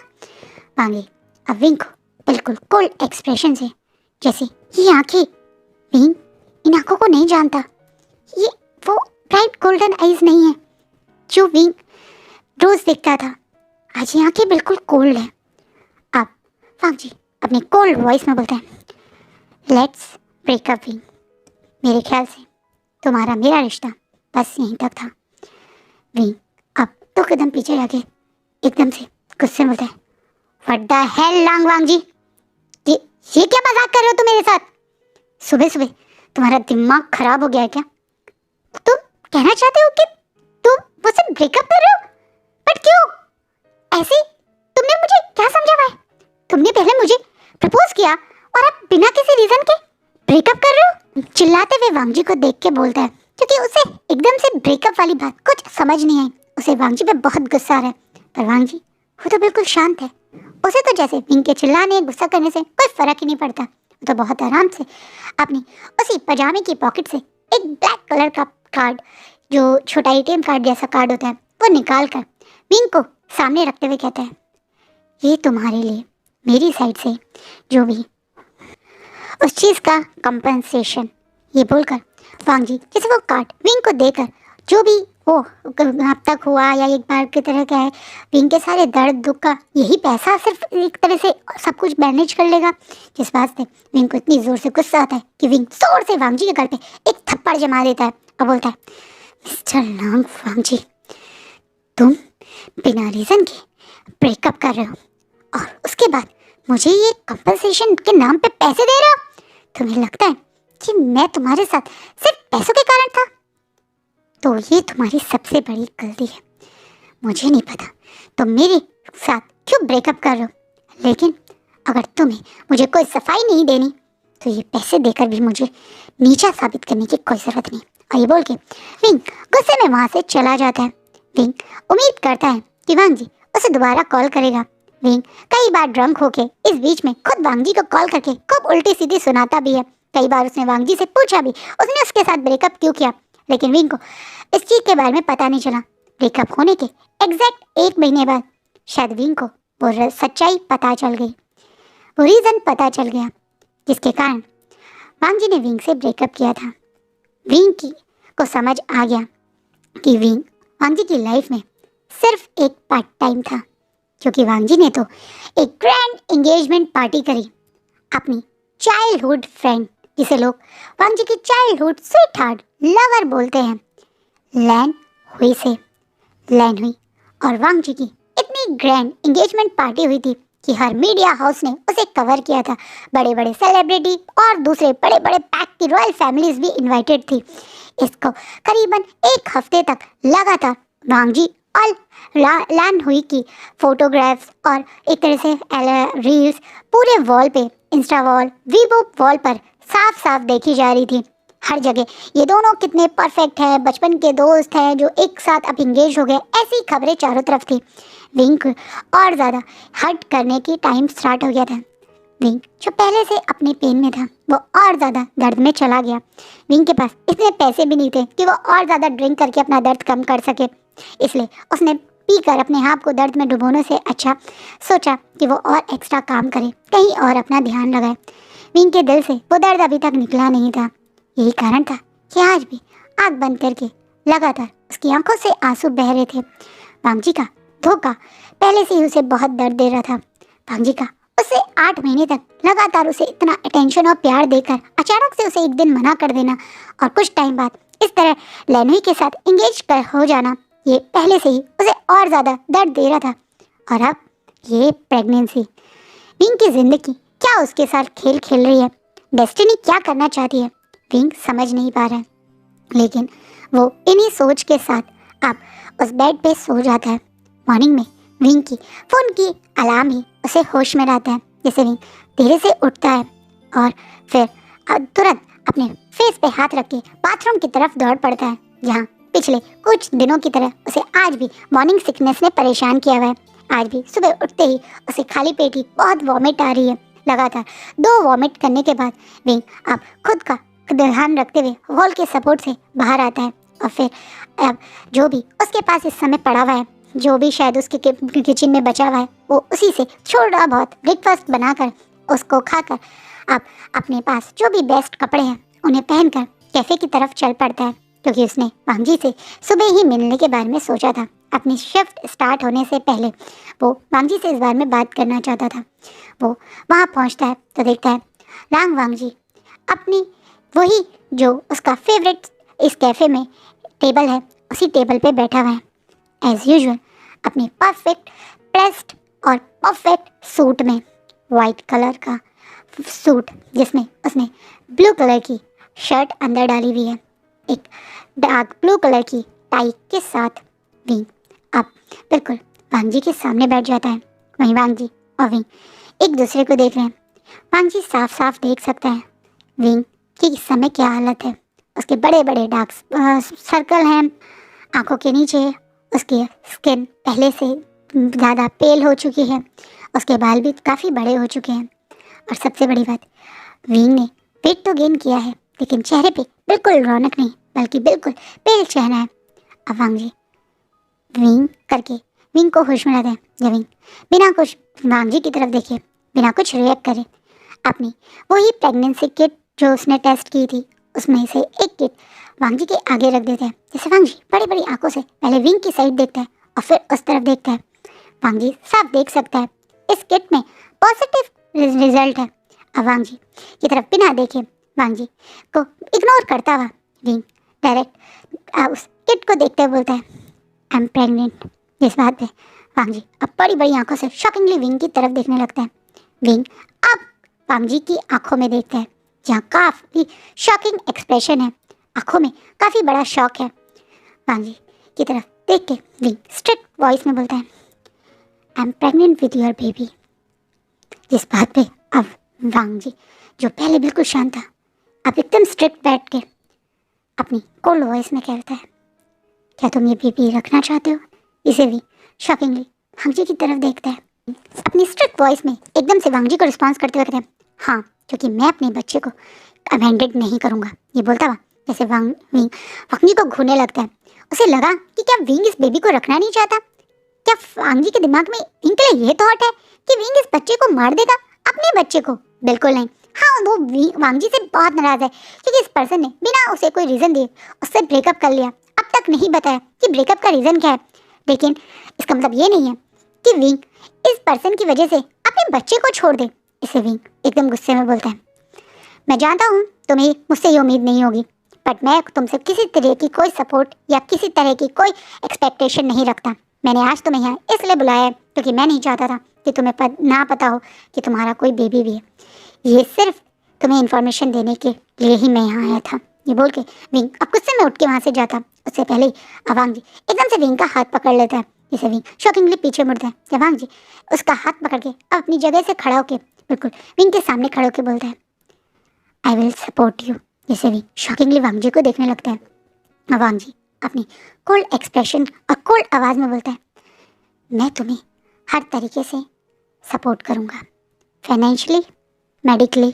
वांगी अब विंग को बिल्कुल कोल्ड एक्सप्रेशन से, जैसे ये आंखें, विंग इन आंखों को नहीं जानता, ये वो ब्राइट गोल्डन आईज नहीं है जो विंग रोज देखता था। आज ये आंखें बिल्कुल कोल्ड है। अब वांगजी अपने कोल्ड वॉइस में बोलता है, लेट्स ब्रेकअप विंग। मेरे ख्याल से तुम्हारा मेरा रिश्ता बस यहीं तक था। विंग अब 2 कदम पीछे जाके एकदम से गुस्से में बोलता है, व्हाट द हेल लांग वांगजी, ये क्या मजाक कर रहे हो तुम मेरे साथ? सुबह सुबह तुम्हारा दिमाग खराब हो गया है क्या? तुम कहना चाहते हो कि तुम मुझसे ब्रेकअप कर रहे हो? बट क्यों? ऐसे तुमने मुझे क्या समझा हुआ है? तुमने पहले मुझे प्रपोज किया और अब बिना किसी रीजन के ब्रेकअप कर रहे हो? चिल्लाते हुए वांगजी को देख के बोलता है, क्योंकि उसे एकदम से ब्रेकअप वाली बात कुछ समझ नहीं आई। उसे वांगजी पे बहुत गुस्सा आ रहा है, पर वांगजी वो तो बिल्कुल शांत है। उसे तो जैसे विंग के चिल्लाने गुस्सा करने से कोई फर्क ही नहीं पड़ता। वो तो बहुत आराम से अपनी उसी पजामे की पॉकेट से एक ब्लैक कलर का कार्ड, जो छोटा ATM कार्ड जैसा कार्ड होता है, वो निकाल कर विंग को सामने रखते हुए कहता है, ये तुम्हारे लिए मेरी साइड से जो भी उस चीज़ का कंपनसेशन। ये बोलकर वांगजी जैसे वो कार्ड विंग को देकर जो भी वो अब तक हुआ या एक बार की तरह क्या है, विंग के सारे दर्द दुख का यही पैसा सिर्फ एक तरह से सब कुछ मैनेज कर लेगा। जिस बात से विंग को इतनी ज़ोर से गुस्सा आता है कि विंग जोर से वांगजी के गल पे एक थप्पड़ जमा देता है और बोलता है, मिस्टर लांग वांगजी, तुम बिना रीज़न के ब्रेकअप कर रहे हो और उसके बाद मुझे ये कंपनसेशन के नाम पे पैसे दे रहे हो? तुम्हें लगता है कि मैं तुम्हारे साथ सिर्फ पैसों के कारण था? तो ये तुम्हारी सबसे बड़ी गलती है। मुझे नहीं पता तुम मेरे साथ क्यों ब्रेकअप कर रहे हो, लेकिन अगर तुम्हें मुझे कोई सफाई नहीं देनी तो ये पैसे देकर भी मुझे नीचा साबित करने की कोई ज़रूरत नहीं। और ये बोल के विंग गुस्से में वहाँ से चला जाता है। विंग उम्मीद करता है कि वांगजी उसे दोबारा कॉल करेगा। विंग कई बार ड्रंक होके इस बीच में खुद वांगजी को कॉल करके खूब उल्टी सीधी सुनाता भी है। कई बार उसने वांगजी से पूछा भी उसने उसके साथ ब्रेकअप क्यों किया, लेकिन विंग को इस चीज़ के बारे में पता नहीं चला। ब्रेकअप होने के एग्जैक्ट 1 महीने बाद शायद विंग को वो सच्चाई पता चल गई, वो रीज़न पता चल गया जिसके कारण वांगजी ने विंग से ब्रेकअप किया था। विंग को समझ आ गया कि विंग वांगजी की लाइफ में सिर्फ एक पार्ट टाइम था, क्योंकि वांगजी ने तो एक ग्रैंड एंगेजमेंट पार्टी करी अपनी चाइल्डहुड फ्रेंड, जिसे लोग वांगजी की चाइल्डहुड स्वीट हार्ट लवर बोलते हैं, लैन हुई से। लैन हुई और वांगजी की इतनी ग्रैंड एंगेजमेंट पार्टी हुई थी कि हर मीडिया हाउस ने उसे कवर किया था। बड़े बड़े सेलिब्रिटी और दूसरे बड़े बड़े पैक की रॉयल फैमिलीज भी इनवाइटेड थी। इसको करीबन 1 हफ्ते तक लगातार वांगजी और लैन हुई की फोटोग्राफ्स और एक तरह से रील्स पूरे वॉल पे, इंस्टा वॉल, वीबो वॉल पर साफ साफ देखी जा रही थी। हर जगह ये दोनों कितने परफेक्ट हैं, बचपन के दोस्त हैं जो एक साथ अब इंगेज हो गए, ऐसी खबरें चारों तरफ थी। विंग और ज़्यादा हर्ट करने की टाइम स्टार्ट हो गया था। विंग जो पहले से अपने पेन में था वो और ज़्यादा दर्द में चला गया। विंग के पास इतने पैसे भी नहीं थे कि वो और ज़्यादा ड्रिंक करके अपना दर्द कम कर सके, इसलिए उसने पीकर अपने आप को दर्द में डुबोने से अच्छा सोचा कि वो और एक्स्ट्रा काम करे, कहीं और अपना ध्यान लगाए। विंग के दिल से वो दर्द अभी तक निकला नहीं था। यही कारण था कि आज भी आंख बंद करके लगातार उसकी आंखों से आंसू बह रहे थे। वांगजी का धोखा पहले से ही उसे बहुत दर्द दे रहा था। वांगजी का उसे 8 महीने तक लगातार उसे इतना अटेंशन और प्यार देकर अचानक से उसे एक दिन मना कर देना और कुछ टाइम बाद इस तरह लेनवी के साथ एंगेज कर हो जाना, ये पहले से ही उसे और ज़्यादा दर्द दे रहा था। और अब ये प्रेगनेंसी, विंग की जिंदगी क्या उसके साथ खेल खेल रही है, डेस्टिनी क्या करना चाहती है, विंग समझ नहीं पा रहा है। लेकिन वो इन्हीं सोच के साथ अब उस बेड पे सो जाता है। मॉर्निंग में विंग की फ़ोन की अलार्म ही उसे होश में रहता है। जैसे विंग धीरे से उठता है और फिर तुरंत अपने फेस पे हाथ रख के बाथरूम की तरफ दौड़ पड़ता है, जहाँ पिछले कुछ दिनों की तरह उसे आज भी मॉर्निंग सिकनेस ने परेशान किया हुआ है। आज भी सुबह उठते ही उसे खाली पेट ही बहुत वॉमिट आ रही है। लगातार 2 वॉमिट करने के बाद विंग अब खुद का ध्यान रखते हुए वॉल के सपोर्ट से बाहर आता है और फिर अब जो भी उसके पास इस समय पड़ा हुआ है, जो भी शायद उसके किचन में बचा हुआ है, वो उसी से थोड़ा बहुत ब्रेकफास्ट बनाकर उसको खाकर अब अपने पास जो भी बेस्ट कपड़े हैं उन्हें पहनकर कैफ़े की तरफ चल पड़ता है, क्योंकि उसने वांगजी से सुबह ही मिलने के बारे में सोचा था। अपनी शिफ्ट स्टार्ट होने से पहले वो वांगजी से इस बारे में बात करना चाहता था। वो वहाँ पहुँचता है तो देखता है रांग वांगजी अपनी वही जो उसका फेवरेट इस कैफ़े में टेबल है, उसी टेबल पे बैठा हुआ है एज़ यूजुअल, अपने परफेक्ट प्रेस्ड और परफेक्ट सूट में, वाइट कलर का सूट जिसमें उसने ब्लू कलर की शर्ट अंदर डाली हुई है, एक डार्क ब्लू कलर की टाई के साथ विंग अब बिल्कुल वांगजी के सामने बैठ जाता है। वहीं वांगजी और विंग एक दूसरे को देख रहे हैं। वांगजी साफ साफ देख सकता है विंग की इस समय क्या हालत है। उसके बड़े बड़े डार्क सर्कल हैं आंखों के नीचे, उसकी स्किन पहले से ज़्यादा पेल हो चुकी है, उसके बाल भी काफ़ी बड़े हो चुके हैं और सबसे बड़ी बात, विंग ने वेट तो गेन किया है लेकिन चेहरे पे बिल्कुल रौनक नहीं, बल्कि बिल्कुल पेल चेहरा है। अब वांगजी विंग करके विंग को होश में लाता है। जब विंग बिना कुछ वांगजी की तरफ देखे, बिना कुछ रिएक्ट करे, अपनी वही प्रेगनेंसी किट जो उसने टेस्ट की थी उसमें से एक किट वांगजी के आगे रख देता है। जैसे वांगजी बड़ी बड़ी आंखों से पहले विंग की साइड देखता है और फिर उस तरफ देखता है। वांगजी साफ देख सकता है इस किट में पॉजिटिव रिजल्ट है। अब वांगजी की तरफ बिना देखे वांगजी को इग्नोर करता हुआ विंग डायरेक्ट उस किट को देखते हुए बोलता है आई एम प्रेग्नेंट। जिस बात पे वांगजी अब बड़ी बड़ी आंखों से शॉकिंगली विंग की तरफ देखने लगता है। विंग अब वांगजी की आंखों में देखता है जहाँ काफ़ी शॉकिंग एक्सप्रेशन है, आंखों में काफ़ी बड़ा शॉक है। वांगजी की तरफ देख के विंग स्ट्रिक्ट वॉइस में बोलता है I am pregnant with your baby. जिस बात पे अब वांगजी जो पहले बिल्कुल शांत था अब एकदम स्ट्रिक्ट बैठ के अपनी कोल्ड वॉइस में कहता है क्या तुम ये बेबी रखना चाहते हो। इसे भी शॉकिंगली वांगजी की तरफ देखता है। अपनी स्ट्रिक्ट वॉइस में एकदम से वांगजी को रिस्पॉन्स करते हुए कहते हैं हाँ, क्योंकि मैं अपने बच्चे को अबैंडन नहीं करूँगा। ये बोलता हुआ जैसे विंग वांगजी को घूरने लगता है। उसे लगा कि क्या विंग इस बेबी को रखना नहीं चाहता। क्या वांगजी के दिमाग में विंग के लिए ये थॉट है कि विंग इस बच्चे को मार देगा, अपने बच्चे को? बिल्कुल नहीं। हाँ, वो वांगजी से बहुत नाराज है क्योंकि इस पर्सन ने बिना उसे कोई रीज़न दिए उससे ब्रेकअप कर लिया। अब तक नहीं बताया कि ब्रेकअप का रीज़न क्या है, लेकिन इसका मतलब ये नहीं है कि विंग इस पर्सन की वजह से अपने बच्चे को छोड़ दे। इसे विंग एकदम गुस्से में बोलता है मैं जानता हूँ तुम्हें मुझसे ये उम्मीद नहीं होगी, बट मैं तुमसे किसी तरह की कोई सपोर्ट या किसी तरह की कोई एक्सपेक्टेशन नहीं रखता। मैंने आज तुम्हें यहाँ इसलिए बुलाया है क्योंकि मैं नहीं चाहता था कि तुम्हें ना पता हो कि तुम्हारा कोई बेबी भी है। ये सिर्फ तुम्हें इन्फॉर्मेशन देने के लिए ही मैं यहाँ आया था। ये बोल के विंग अब गुस्से में उठ के वहाँ से जाता। उससे पहले ही वांगजी एकदम से विंग का हाथ पकड़ लेता है। जिसे विंग शॉकिंगली पीछे मुड़ता है। जब वांगजी उसका हाथ पकड़ के अब अपनी जगह से खड़ा होकर बिल्कुल विंग के सामने खड़े होकर बोलता है आई विल सपोर्ट यू। जिसे विंग शॉकिंगली वांगजी को देखने लगता है। वांगजी अपनी कोल्ड एक्सप्रेशन और कोल्ड आवाज़ में बोलता है मैं तुम्हें हर तरीके से सपोर्ट करूँगा, फाइनेंशियली, मेडिकली,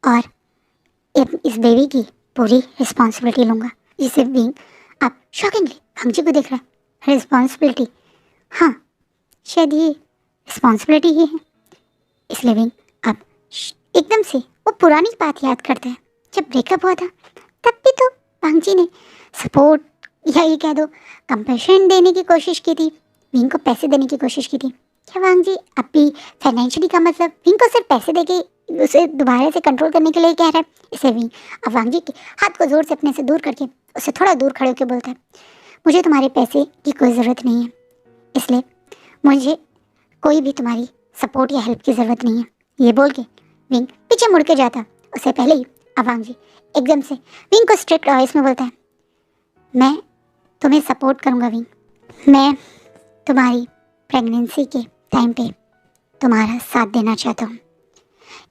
और इस बेबी की पूरी रिस्पॉन्सिबिलिटी लूँगा। जिसे विंग अब शॉकिंगली वांगजी को देख रहा है। रिस्पॉन्सिबिलिटी, हाँ शायद ये रिस्पॉन्सिबिलिटी ही है। इसलिए विंग अब एकदम से वो पुरानी बात याद करता है जब ब्रेकअप हुआ था तब भी तो वांग जी ने सपोर्ट या ये कह दो कंपेशन देने की कोशिश की थी, विंग को पैसे देने की कोशिश की थी। क्या वांग जी अब भी फाइनेंशियली का मतलब विंग को सिर्फ पैसे देके उसे दोबारा से कंट्रोल करने के लिए कह रहा है? इसे विंग अब वांग जी के हाथ को जोर से अपने से दूर करके उसे थोड़ा दूर खड़े होकर बोलता है, मुझे तुम्हारे पैसे की कोई ज़रूरत नहीं है, इसलिए मुझे कोई भी तुम्हारी सपोर्ट या हेल्प की ज़रूरत नहीं है। ये बोल के विंग पीछे मुड़ के जाता, उससे पहले ही अवांग जी एकदम से विंग को स्ट्रिक्ट वॉइस में बोलता है, मैं तुम्हें सपोर्ट करूँगा विंग, मैं तुम्हारी प्रेगनेंसी के टाइम पे तुम्हारा साथ देना चाहता हूँ।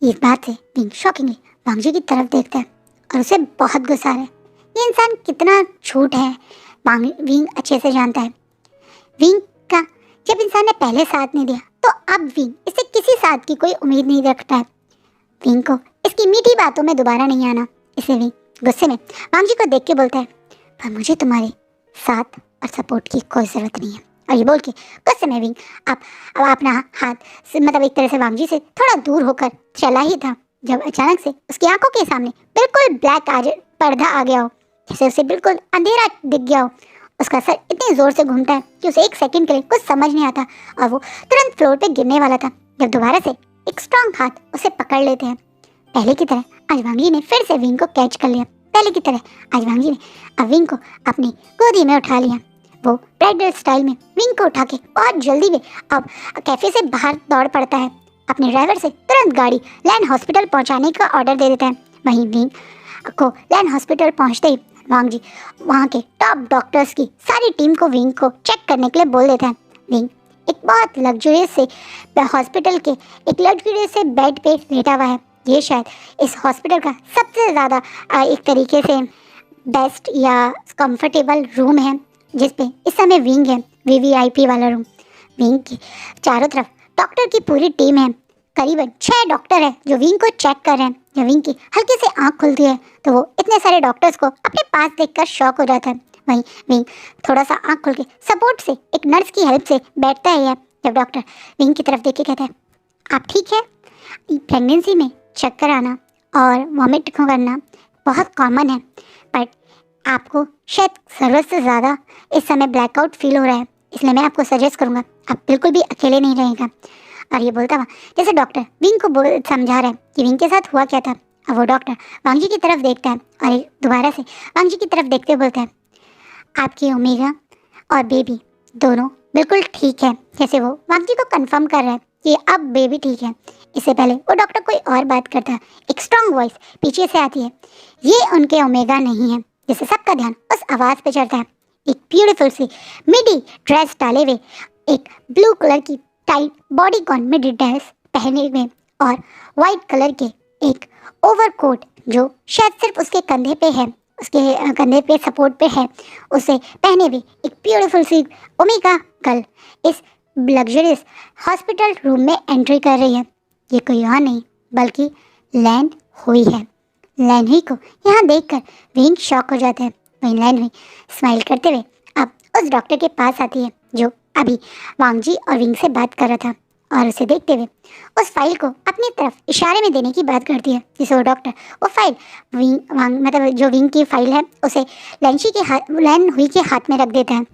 इस बात से विंग शॉकिंगली वांग जी की तरफ देखता है और उसे बहुत गुस्सा आ रहा है। ये इंसान कितना झूठ है विंग अच्छे से जानता है। विंग का जब इंसान ने पहले साथ नहीं दिया तो अब विंग इससे किसी साथ की कोई उम्मीद नहीं रखता है। विंग को इसकी मीठी बातों में दोबारा नहीं आना, इसे विंग गुस्से में वांग जी को देख के बोलता है, पर मुझे तुम्हारे साथ और सपोर्ट की कोई ज़रूरत नहीं है। और ये बोल के गुस्से में विंग अब अपना हाथ मतलब एक तरह से वांग जी से थोड़ा दूर होकर चला ही था जब अचानक से उसकी आंखों के सामने बिल्कुल ब्लैक पर्दा आ गया हो, जैसे उसे बिल्कुल अंधेरा दिख गया हो। उसका सर इतनी ज़ोर से घूमता है कि उसे एक सेकंड के लिए कुछ समझ नहीं आता और वो तुरंत फ्लोर पे गिरने वाला था जब दोबारा से एक स्ट्रॉन्ग हाथ उसे पकड़ लेते हैं। पहले की तरह आज वांग जी ने फिर से विंग को कैच कर लिया। पहले की तरह आज वांग जी ने अब विंग को अपनी गोदी में उठा लिया। वो ब्राइडल स्टाइल में विंग को उठा के बहुत जल्दी में अब कैफे से बाहर दौड़ पड़ता है। अपने ड्राइवर से तुरंत गाड़ी लैंड हॉस्पिटल पहुंचाने का ऑर्डर दे देता है। वहीं विंग को लैंड हॉस्पिटल पहुंचते ही वांग जी वहाँ के टॉप डॉक्टर्स की सारी टीम को विंग को चेक करने के लिए बोल देता है। विंग एक बहुत लग्जरियस से हॉस्पिटल के एक लग्जरियस से बेड पे लेटा हुआ है। ये शायद इस हॉस्पिटल का सबसे ज़्यादा एक तरीके से बेस्ट या कंफर्टेबल रूम है जिसपे इस समय विंग है, वीवीआईपी वाला रूम। विंग के चारों तरफ डॉक्टर की पूरी टीम है, करीबन 6 डॉक्टर है जो विंग को चेक कर रहे हैं। जब विंग की हल्की से आंख खुलती है तो वो इतने सारे डॉक्टर्स को अपने पास देखकर शॉक हो जाता है। वहीं विंग थोड़ा सा आंख खुल के सपोर्ट से एक नर्स की हेल्प से बैठता है जब डॉक्टर विंग की तरफ देख के कहता है, आप ठीक है? प्रेगनेंसी में चक्कर आना और वॉमिट करना बहुत कॉमन है, बट आपको शायद ज़रूरत से ज़्यादा इस समय ब्लैकआउट फील हो रहा है, इसलिए मैं आपको सजेस्ट करूँगा आप बिल्कुल भी अकेले नहीं रहेगा। और ये बोलता हुआ जैसे डॉक्टर विंग को समझा रहा है कि विंग के साथ हुआ क्या था। अब वो डॉक्टर वांग जी की तरफ देखता है और दोबारा से वांग जी की तरफ देखते हुए बोलता है, आपकी ओमेगा और बेबी दोनों बिल्कुल ठीक है। जैसे वो वांग जी को कंफर्म कर रहा है कि अब बेबी ठीक है। इससे पहले वो डॉक्टर कोई और बात करता है। एक स्ट्रॉन्ग वॉइस पीछे से आती है, ये उनके ओमेगा नहीं है। जैसे सबका ध्यान उस आवाज़ पे चढ़ता है। एक ब्यूटीफुल सी मिडी ड्रेस डाले हुए, एक ब्लू कलर की टाइट बॉडीकॉन मिडी ड्रेस पहने हुए और वाइट कलर के एक ओवरकोट जो शायद सिर्फ उसके कंधे पे है, उसके कंधे पे सपोर्ट पे है, उसे पहने हुए एक ब्यूटीफुल सी ओमेगा गर्ल इस लग्जरियस हॉस्पिटल रूम में एंट्री कर रही है। ये कोई और नहीं बल्कि लैन हुई है। लैन हुई को यहाँ देखकर विंग शॉक हो जाता है। वहीं लैन हुई स्माइल करते हुए अब उस डॉक्टर के पास आती है जो अभी वांग जी और विंग से बात कर रहा था और उसे देखते हुए उस फाइल को अपनी तरफ इशारे में देने की बात करती है। जिसे वो डॉक्टर वो फाइल मतलब जो विंग की फाइल है उसे लैन हुई के हाथ में रख देता है।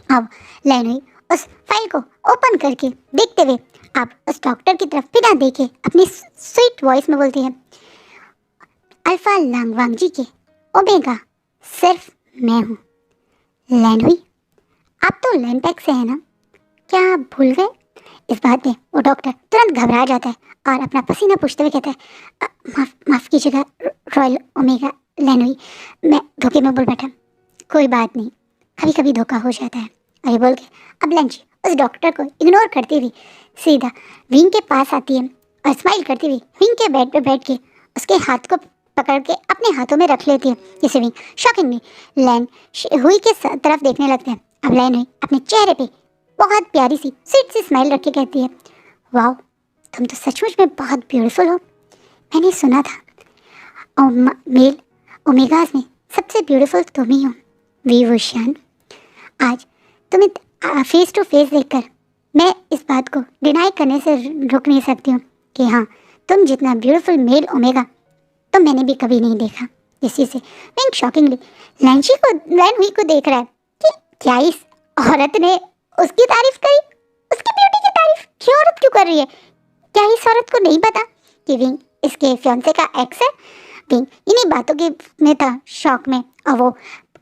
अब लैन हुई उस फाइल को ओपन करके देखते हुए अब उस डॉक्टर की तरफ बिना देखे अपनी स्वीट वॉइस में बोलती है, अल्फा लांग वांग जी के ओमेगा सिर्फ मैं हूँ। लैन हुई आप तो लैंडपैक से है ना, क्या आप भूल गए? इस बात में वो डॉक्टर तुरंत घबरा जाता है और अपना पसीना पूछते हुए कहता है, माफ़ कीजिएगा रॉयल ओमेगा लैन हुई, मैं धोखे में बोल बैठा, कोई बात नहीं, कभी कभी धोखा हो जाता है। और ये बोल के अब लैन जी उस डॉक्टर को इग्नोर करती हुई सीधा विंग के पास आती है और स्माइल करती हुई विंग के बेड पे बैठ के उसके हाथ को पकड़ के अपने हाथों में रख लेती है। जिसे विंग शॉकिंगली लैन हुई के तरफ देखने लगते हैं। अब लैन हुई अपने चेहरे पे बहुत प्यारी सी स्वीट सी स्माइल रख के कहती है, वाओ तुम तो सचमुच में बहुत ब्यूटीफुल हो। मैंने सुना था मेल ओमेगास में सबसे ब्यूटीफुल तुम ही हो। वी वुशियान, आज तुम्हें फेस टू फेस देखकर मैं इस बात को डिनाई करने से रुक नहीं सकती हूँ कि हाँ तुम जितना ब्यूटीफुल मेल ओमेगा तो मैंने भी कभी नहीं देखा। इसी से विंग शॉकिंगली लैन हुई को देख रहा है कि क्या इस औरत ने उसकी तारीफ करी, उसकी ब्यूटी की तारीफ क्यों औरत क्यों कर रही है? क्या इस औरत को नहीं पता कि विंग इसके फियांसे का एक्स है? विंग इन्हीं बातों के में था, शॉक में, और वो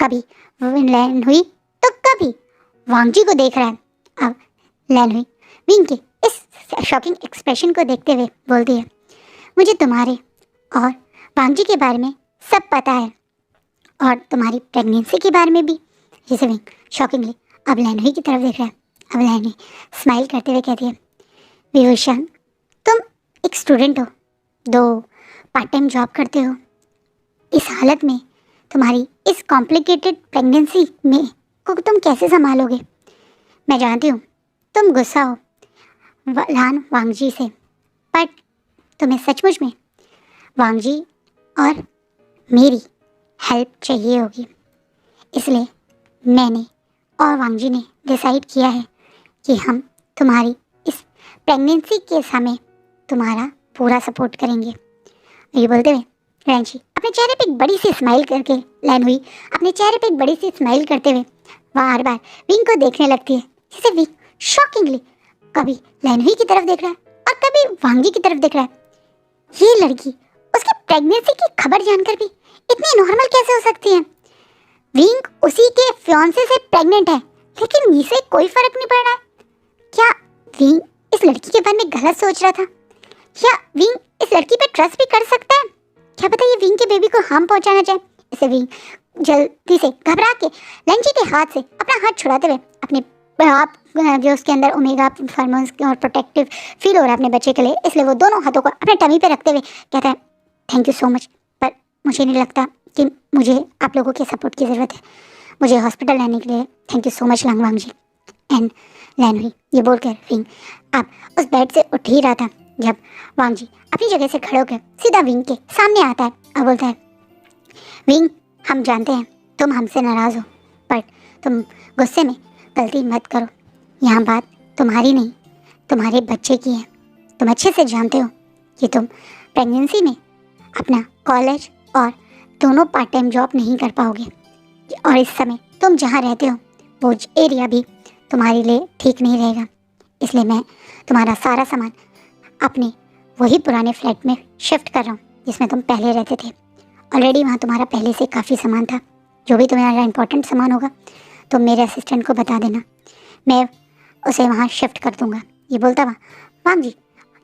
कभी लैन हुई तो कभी वांग जी को देख रहा है। अब लैन हुई विंग के इस शॉकिंग एक्सप्रेशन को देखते हुए बोलती है, मुझे तुम्हारे और वांग जी के बारे में सब पता है और तुम्हारी प्रेगनेंसी के बारे में भी। जिसे विंग शॉकिंगली अब लैन हुई की तरफ देख रहा है। अब लैन हुई स्माइल करते हुए कहती है, विभूषण तुम एक स्टूडेंट हो, 2 पार्ट टाइम जॉब करते हो, इस हालत में तुम्हारी इस कॉम्प्लिकेटेड प्रेगनेंसी में को तुम कैसे संभालोगे? मैं जानती हूँ तुम गुस्सा हो लान वांग जी से, पर तुम्हें सचमुच में वांग जी और मेरी हेल्प चाहिए होगी। इसलिए मैंने और वांग जी ने डिसाइड किया है कि हम तुम्हारी इस प्रेगनेंसी के समय तुम्हारा पूरा सपोर्ट करेंगे। ये बोलते हुए लैन जी अपने चेहरे पे एक बड़ी सी स्माइल करके लैन हुई अपने चेहरे पे एक बड़ी सी स्माइल करते हुए बार बार विंग को देखने लगती है। जिसे विंग शॉकिंगली कभी लैन हुई की तरफ देख रहा है और कभी वांग जी की तरफ देख रहा है। ये लड़की उसकी प्रेगनेंसी की खबर जानकर भी इतनी नॉर्मल कैसे हो सकती है? विंग उसी के फियांसे से प्रेग्नेंट है, लेकिन इसे कोई फर्क नहीं पड़ रहा है। क्या विंग इस लड़की के बारे में गलत सोच रहा था? क्या विंग इस लड़की पे ट्रस्ट भी कर सकता है? क्या पता ये विंग के बेबी को हार्म पहुंचाना चाहे? इसे विंग जल्दी से घबरा के लैन जी के हाथ से अपना हाथ छुड़ाते हुए अपने आप जो उसके अंदर ओमेगा हार्मोन्स और प्रोटेक्टिव फील हो रहा है अपने बच्चे के लिए, इसलिए वो दोनों हाथों को अपने टमी पे रखते हुए कहता है, थैंक यू सो मच, पर मुझे नहीं लगता कि मुझे आप लोगों के सपोर्ट की ज़रूरत है। मुझे हॉस्पिटल लाने के लिए thank you so much Wang ji. And Lan Hui ये बोलकर विंग अब उस बेड से उठ ही रहा था जब वांग जी अपनी जगह से खड़े होकर सीधा विंग के सामने आता है और बोलता है, विंग हम जानते हैं तुम हमसे नाराज़ हो, पर तुम गुस्से में गलती मत करो। यहाँ बात तुम्हारी नहीं तुम्हारे बच्चे की है। तुम अच्छे से जानते हो कि तुम प्रेगनेंसी में अपना कॉलेज और दोनों पार्ट टाइम जॉब नहीं कर पाओगे, और इस समय तुम जहाँ रहते हो वो एरिया भी तुम्हारे लिए ठीक नहीं रहेगा। इसलिए मैं तुम्हारा सारा सामान अपने वही पुराने फ्लैट में शिफ्ट कर रहा हूँ जिसमें तुम पहले रहते थे। ऑलरेडी वहाँ तुम्हारा पहले से काफ़ी सामान था। जो भी तुम्हारा इम्पोर्टेंट सामान होगा तो मेरे असिस्टेंट को बता देना, मैं उसे वहाँ शिफ्ट कर दूँगा। ये बोलता हुआ वांग जी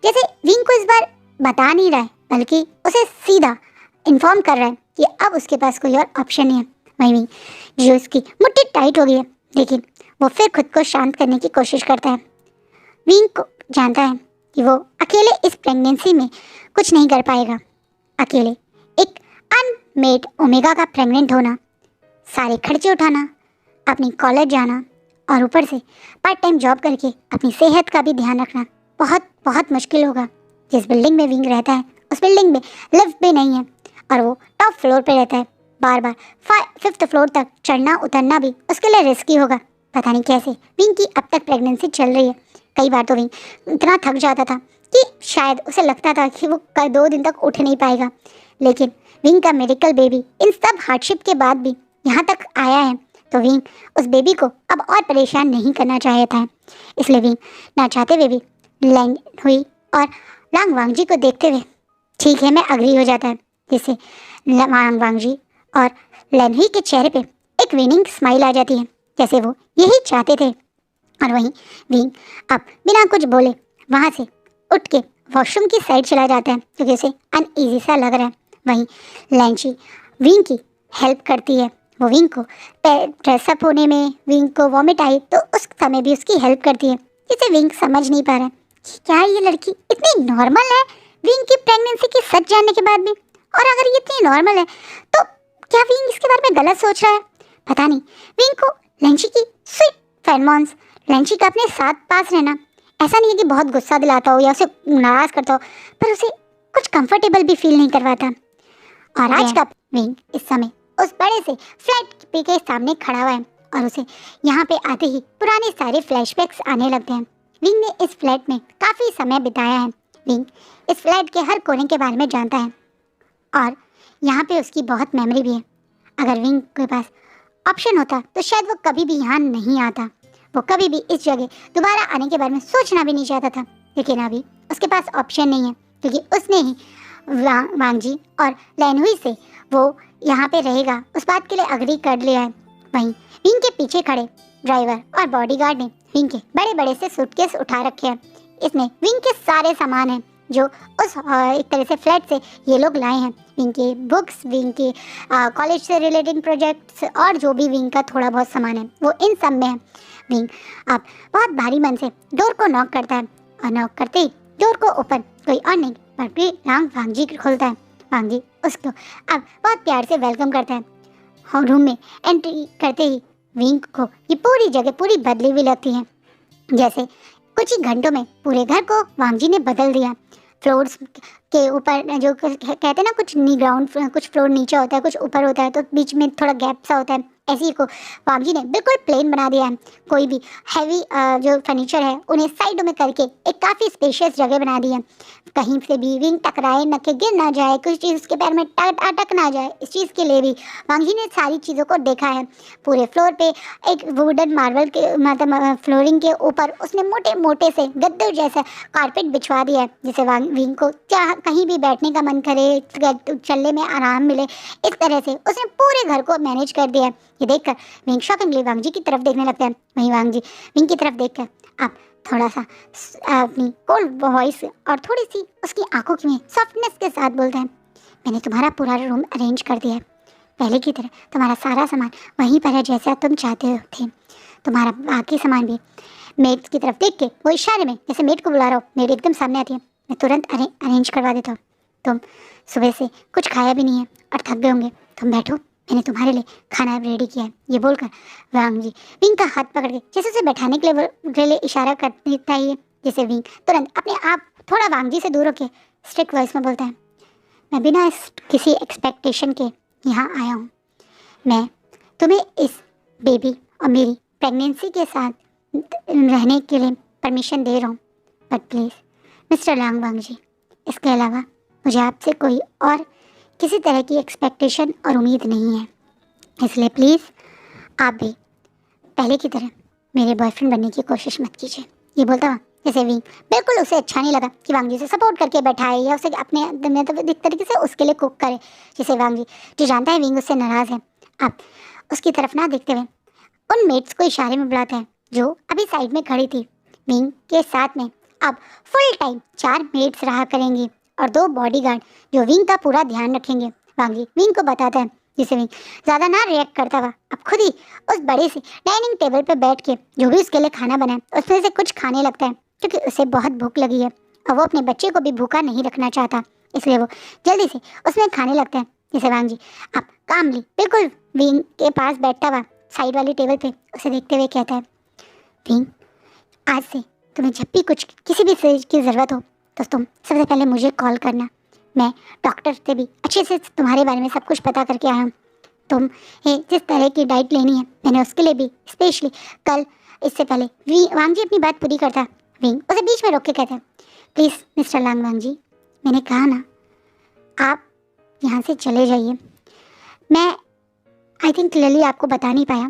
जैसे विंग को इस बार बता नहीं रहा है, बल्कि उसे सीधा इन्फॉर्म कर रहा है कि अब उसके पास कोई और ऑप्शन नहीं है। वहीं विंग जो उसकी मुट्ठी टाइट हो गई है, लेकिन वो फिर खुद को शांत करने की कोशिश करता है। विंग को जानता है कि वो अकेले इस प्रेगनेंसी में कुछ नहीं कर पाएगा। अकेले एक अनमेड ओमेगा का प्रेग्नेंट होना, सारे खर्चे उठाना, अपनी कॉलेज जाना और ऊपर से पार्ट टाइम जॉब करके अपनी सेहत का भी ध्यान रखना बहुत बहुत मुश्किल होगा। जिस बिल्डिंग में विंग रहता है उस बिल्डिंग में लिफ्ट भी नहीं है और वो टॉप फ्लोर पे रहता है। बार बार 5th फ्लोर तक चढ़ना उतरना भी उसके लिए रिस्की होगा। पता नहीं कैसे विंग की अब तक प्रेगनेंसी चल रही है। कई बार तो विंग इतना थक जाता था कि शायद उसे लगता था कि वो 2 दिन तक उठ नहीं पाएगा, लेकिन विंग का मेडिकल बेबी इन सब हार्डशिप के बाद भी यहाँ तक आया है तो विंग उस बेबी को अब और परेशान नहीं करना चाहता है। इसलिए विंग ना चाहते हुए भी लैंग हुई और वांग जी को देखते हुए ठीक है मैं अग्री हो जाता है, जिससे वांग जी और लैन हुई के चेहरे पे एक विनिंग स्माइल आ जाती है, जैसे वो यही चाहते थे। और वहीं विंग अब बिना कुछ बोले वहाँ से उठ के वॉशरूम की साइड चला जाता है क्योंकि उसे अनईजी सा लग रहा है। वहीं लैंची विंग की हेल्प करती है। वो विंग को ड्रेसअप होने में, विंग को वॉमिट आई तो उस समय भी उसकी हेल्प करती है, जिसे विंग समझ नहीं पा रहा है कि क्या ये लड़की इतनी नॉर्मल है विंग की प्रेगनेंसी की सच जानने के बाद भी। और अगर ये इतनी नॉर्मल है तो क्या विंग इसके बारे में गलत सोच रहा है? पता नहीं विंग को लैंची की स्वीट फेरोमोन्स, लैंची का अपने साथ पास रहना ऐसा नहीं है कि बहुत गुस्सा दिलाता हो या उसे नाराज करता हो, पर उसे कुछ कंफर्टेबल भी फील नहीं करवाता। और आज का विंग इस समय उस बड़े से फ्लैट के सामने खड़ा हुआ है और उसे यहाँ पे आते ही पुराने सारे फ्लैशबैक्स आने लगते हैं। विंग ने इस फ्लैट में काफ़ी समय बिताया है। विंग इस फ्लैट के हर कोने के बारे में जानता है और यहाँ पे उसकी बहुत मेमोरी भी है। अगर विंग के पास ऑप्शन होता तो शायद वो कभी भी यहाँ नहीं आता, वो कभी भी इस जगह दोबारा आने के बारे में सोचना भी नहीं चाहता था। लेकिन अभी उसके पास ऑप्शन नहीं है, क्योंकि उसने ही वांग जी और लैन हुई से वो यहाँ पे रहेगा उस बात के लिए अग्री कर लिया है। वहीं विंग के पीछे खड़े ड्राइवर और बॉडीगार्ड ने विंग के बड़े बड़े से सूटकेस उठा रखे हैं। इसमें विंग के सारे सामान हैं जो उस एक तरह से फ्लैट से ये लोग लाए हैं। विंग की बुक्स, विंग के कॉलेज से रिलेटेड प्रोजेक्ट्स और जो भी विंग का थोड़ा बहुत सामान है वो इन सब में है। विंग अब बहुत भारी मन से डोर को नॉक करता है और नॉक करते ही डोर को ओपन कोई और नहीं बल्कि वांग जी खोलता है। वांग जी उसको अब बहुत प्यार से वेलकम करता है और रूम में एंट्री करते ही विंग को ये पूरी जगह पूरी बदली हुई लगती है, जैसे कुछ ही घंटों में पूरे घर को वांग जी ने बदल दिया। फ्लोर्स के ऊपर जो कहते हैं ना, कुछ ग्राउंड कुछ फ्लोर नीचे होता है, कुछ ऊपर होता है, तो बीच में थोड़ा गैप सा होता है, ऐसे ही को वांग जी ने बिल्कुल प्लेन बना दिया है। कोई भी हैवी जो फर्नीचर है उन्हें साइडों में करके एक काफ़ी स्पेशियस जगह बना दी है। कहीं से भी विंग टकराए न के गिर ना जाए, कुछ चीज़ उसके पैर में अटक ना जाए, इस चीज़ के लिए भी वांग जी ने सारी चीज़ों को देखा है। पूरे फ्लोर पे एक वुडन मार्बल के मतलब फ्लोरिंग के ऊपर उसने मोटे मोटे से गद्दे जैसा कारपेट बिछवा दिया है, जिसे विंग को चाह कहीं भी बैठने का मन करे, चलने में आराम मिले, इस तरह से उसने पूरे घर को मैनेज कर दिया है। ये देखकर विंग शॉकिंगली वांग जी की तरफ देखने लगता है। वहीं वांग जी विंग की तरफ देखकर आप थोड़ा सा अपनी कोल्ड वॉइस और थोड़ी सी उसकी आंखों में सॉफ्टनेस के साथ बोलते हैं, मैंने तुम्हारा पूरा रूम अरेंज कर दिया है, पहले की तरह तुम्हारा सारा सामान वहीं पर है जैसा तुम चाहते थे। तुम्हारा बाकी सामान भी मेड की तरफ देख के वो इशारे में जैसे मेड को बुला रहा हो, मेड एकदम सामने आती है, मैं तुरंत अरेंज करवा देता हूँ। तुम सुबह से कुछ खाया भी नहीं है और थक गए होंगे, तुम बैठो, मैंने तुम्हारे लिए खाना रेडी किया है। ये बोलकर वांग जी विंग का हाथ पकड़ के जैसे उसे बैठाने के लिए इशारा करता है, जैसे विंग तुरंत अपने आप थोड़ा वांग जी से दूर होकर स्ट्रिक्ट वॉइस में बोलता है, मैं बिना किसी एक्सपेक्टेशन के यहाँ आया हूँ। मैं तुम्हें इस बेबी और मेरी प्रेगनेंसी के साथ रहने के लिए परमिशन दे रहा हूँ, बट प्लीज़ मिस्टर वांग जी, इसके अलावा मुझे आपसे कोई और किसी तरह की एक्सपेक्टेशन और उम्मीद नहीं है, इसलिए प्लीज़ आप भी पहले की तरह मेरे बॉयफ्रेंड बनने की कोशिश मत कीजिए। ये बोलता हुआ जैसे विंग बिल्कुल उसे अच्छा नहीं लगा कि वांग जी से सपोर्ट करके बैठाए या उसे अपने मतलब एक तरीके से उसके लिए कुक करे, जैसे वांग जी जो जानता है विंग उससे नाराज़ है, अब उसकी तरफ ना देखते हुए उन मेट्स को इशारे में बुलाता है जो अभी साइड में खड़ी थी। विंग के साथ में अब फुल टाइम 4 मेट्स रहा करेंगी और 2 बॉडीगार्ड जो विंग का पूरा ध्यान रखेंगे। वांग जी विंग को बताता है, जिसे विंग ज़्यादा ना रिएक्ट करता हुआ अब खुद ही उस बड़े से डाइनिंग टेबल पर बैठ के जो भी उसके लिए खाना बना है उसमें से कुछ खाने लगता है, क्योंकि उसे बहुत भूख लगी है और वो अपने बच्चे को भी भूखा नहीं रखना चाहता, इसलिए वो जल्दी से उसमें खाने लगता है। जैसे वांग जी अब कामली बिल्कुल विंग के पास बैठता हुआ साइड वाली टेबल पे उसे देखते हुए कहता है, विंग आज से तुम्हें जब भी कुछ किसी भी चीज़ की ज़रूरत हो तो तुम सबसे पहले मुझे कॉल करना। मैं डॉक्टर से भी अच्छे से तुम्हारे बारे में सब कुछ पता करके आया हूँ। तुम जिस तरह की डाइट लेनी है मैंने उसके लिए भी स्पेशली कल इससे पहले वांग जी अपनी बात पूरी करता है। विंग उसे बीच में रोक के कहता है, प्लीज़ मिस्टर वांग जी, मैंने कहा ना आप यहाँ से चले जाइए। मैं आई थिंक क्लियरली आपको बता नहीं पाया,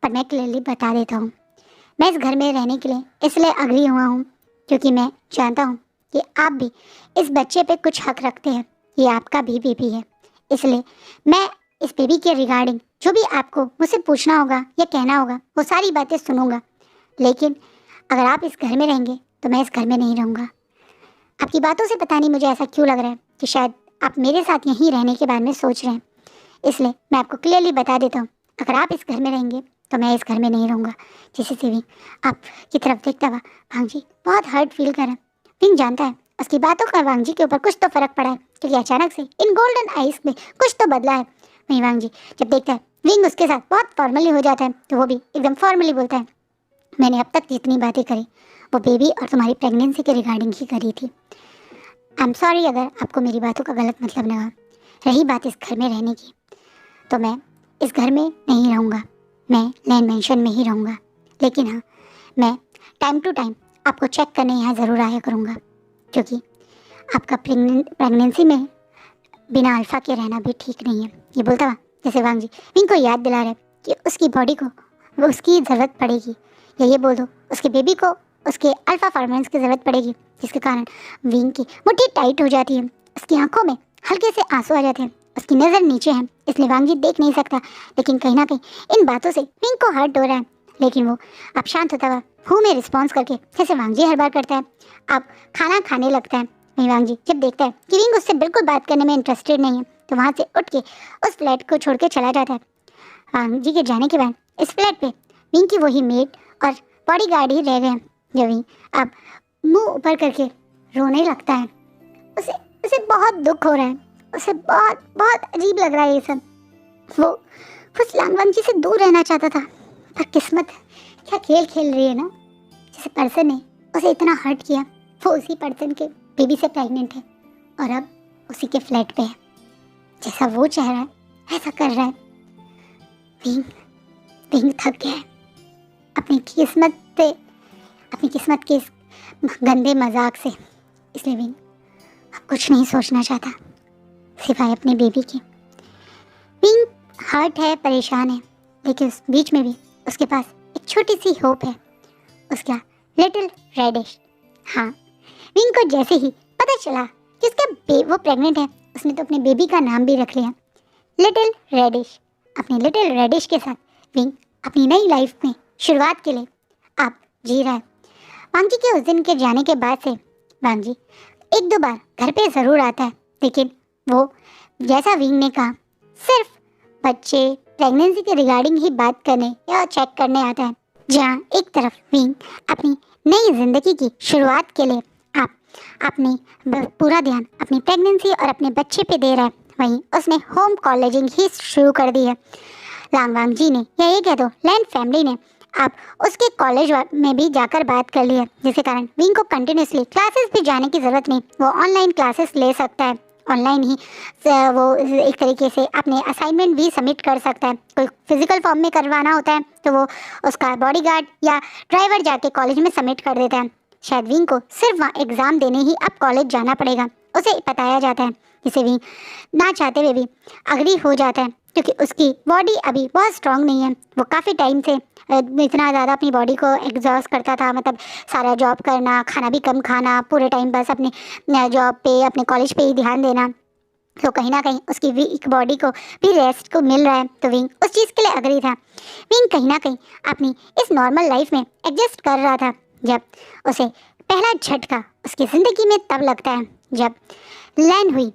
पर मैं क्लियरली बता देता हूँ। मैं इस घर में रहने के लिए इसलिए अग्री हुआ हूँ क्योंकि मैं जानता हूँ कि आप भी इस बच्चे पे कुछ हक रखते हैं, ये आपका भी बेबी है, इसलिए मैं इस बेबी के रिगार्डिंग जो भी आपको मुझसे पूछना होगा या कहना होगा वो सारी बातें सुनूंगा। लेकिन अगर आप इस घर में रहेंगे तो मैं इस घर में नहीं रहूँगा। आपकी बातों से पता नहीं मुझे ऐसा क्यों लग रहा है कि शायद आप मेरे साथ यहीं रहने के बारे में सोच रहे हैं, इसलिए मैं आपको क्लियरली बता देता हूँ, अगर आप इस घर में रहेंगे तो मैं इस घर में नहीं रहूँगा। जिसे से विंग आपकी तरफ देखता हुआ वांग जी बहुत हर्ट फील कर रहा है। विंग जानता है उसकी बातों का वांग जी के ऊपर कुछ तो फर्क पड़ा है, क्योंकि अचानक से इन गोल्डन आइज में कुछ तो बदला है। वहीं वांग जी जब देखता है विंग उसके साथ बहुत फॉर्मली हो जाता है तो वो भी एकदम फॉर्मली बोलता है, मैंने अब तक जितनी बातें करी वो बेबी और तुम्हारी प्रेगनेंसी के रिगार्डिंग ही करी थी। आई एम सॉरी अगर आपको मेरी बातों का गलत मतलब लगा। रही बात इस घर में रहने की, तो मैं इस घर में नहीं रहूँगा, मैं लैंड मेंशन में ही रहूँगा। लेकिन हाँ, मैं टाइम टू टाइम आपको चेक करने यहाँ ज़रूर आया करूँगा, क्योंकि आपका प्रेगनेंसी में बिना अल्फा के रहना भी ठीक नहीं है। ये बोलता हुआ जैसे वांग जी विंग को याद दिला रहे कि उसकी बॉडी को वो उसकी ज़रूरत पड़ेगी, या ये बोल दो उसके बेबी को उसके अल्फा फार्मेंस की ज़रूरत पड़ेगी, जिसके कारण विंग की मुट्ठी टाइट हो जाती है। उसकी आंखों में हल्के से आंसू आ जाते हैं। उसकी नज़र नीचे है, इसलिए वांग जी देख नहीं सकता, लेकिन कहीं ना कहीं इन बातों से विंग को हर्ट हो रहा है। लेकिन वो अब शांत होता हुआ हूँ में रिस्पॉन्स करके जैसे वांग जी हर बार करता है, अब खाना खाने लगता है। वहीं वांग जी जब देखता है कि विंग उससे बिल्कुल बात करने में इंटरेस्टेड नहीं है, तो वहाँ से उठ के उस फ्लैट को छोड़ के चला जाता है। वांग जी के जाने के बाद इस फ्लैट पे विंग की वही मेड और बॉडीगार्ड ही रह गए हैं। जो विंग अब मुंह ऊपर करके रोने लगता है। उसे उसे बहुत दुख हो रहा है, उसे बहुत बहुत अजीब लग रहा है ये सब। वो उस लांगवांग जी से दूर रहना चाहता था, पर किस्मत क्या खेल खेल रही है ना। जिस पर्सन ने उसे इतना हर्ट किया वो उसी पर्सन के बेबी से प्रेग्नेंट है और अब उसी के फ्लैट पे है। जैसा वो चाह रहा है ऐसा कर रहा है। विंग विंग थक गया है अपनी किस्मत से, अपनी किस्मत के इस गंदे मजाक से। इसलिए विंग अब कुछ नहीं सोचना चाहता सिवाय अपने बेबी के। विंग हर्ट है, परेशान है, लेकिन उस बीच में भी उसके पास एक छोटी सी होप है, उसका लिटिल रेडिश। हाँ, विंग को जैसे ही पता चला कि उसका वो प्रेग्नेंट है, उसने तो अपने बेबी का नाम भी रख लिया लिटिल रेडिश। अपने लिटिल रेडिश के साथ विंग अपनी नई लाइफ में शुरुआत के लिए अब जी रहा है। वांग जी के उस दिन के जाने के बाद से वांग जी एक दो बार घर पे ज़रूर आता है, लेकिन वो जैसा विंग ने कहा सिर्फ बच्चे प्रेगनेंसी के रिगार्डिंग ही बात करने या चेक करने आता है। जहाँ एक तरफ विंग अपनी नई जिंदगी की शुरुआत के लिए आप अपनी पूरा ध्यान अपनी प्रेगनेंसी और अपने बच्चे पे दे रहा है, वहीं उसने होम कॉलेजिंग ही शुरू कर दी है। लांगवांग जी ने या ये कह दो लैंड फैमिली ने अब उसके कॉलेज में भी जाकर बात कर ली है, जिसके कारण विंग को कंटिन्यूसली क्लासेस भी जाने की ज़रूरत नहीं, वो ऑनलाइन क्लासेस ले सकता है। ऑनलाइन ही वो एक तरीके से अपने असाइनमेंट भी सबमिट कर सकता है। कोई फिजिकल फॉर्म में करवाना होता है तो वो उसका बॉडीगार्ड या ड्राइवर जाके कॉलेज में सबमिट कर देता है। शायद विंग को सिर्फ वहाँ एग्ज़ाम देने ही अब कॉलेज जाना पड़ेगा, उसे बताया जाता है, जिसे विंग ना चाहते हुए भी अग्री हो जाता है, क्योंकि उसकी बॉडी अभी बहुत स्ट्रांग नहीं है। वो काफ़ी टाइम से इतना ज़्यादा अपनी बॉडी को एग्जॉस्ट करता था, मतलब सारा जॉब करना, खाना भी कम खाना, पूरे टाइम बस अपने जॉब पे अपने कॉलेज पे ही ध्यान देना। तो कहीं ना कहीं उसकी वीक बॉडी को भी रेस्ट को मिल रहा है, तो विंग उस चीज़ के लिए अग्री था। विंग कहीं ना कहीं अपनी इस नॉर्मल लाइफ में एडजस्ट कर रहा था। जब उसे पहला झटका उसकी ज़िंदगी में तब लगता है जब लैंड हुई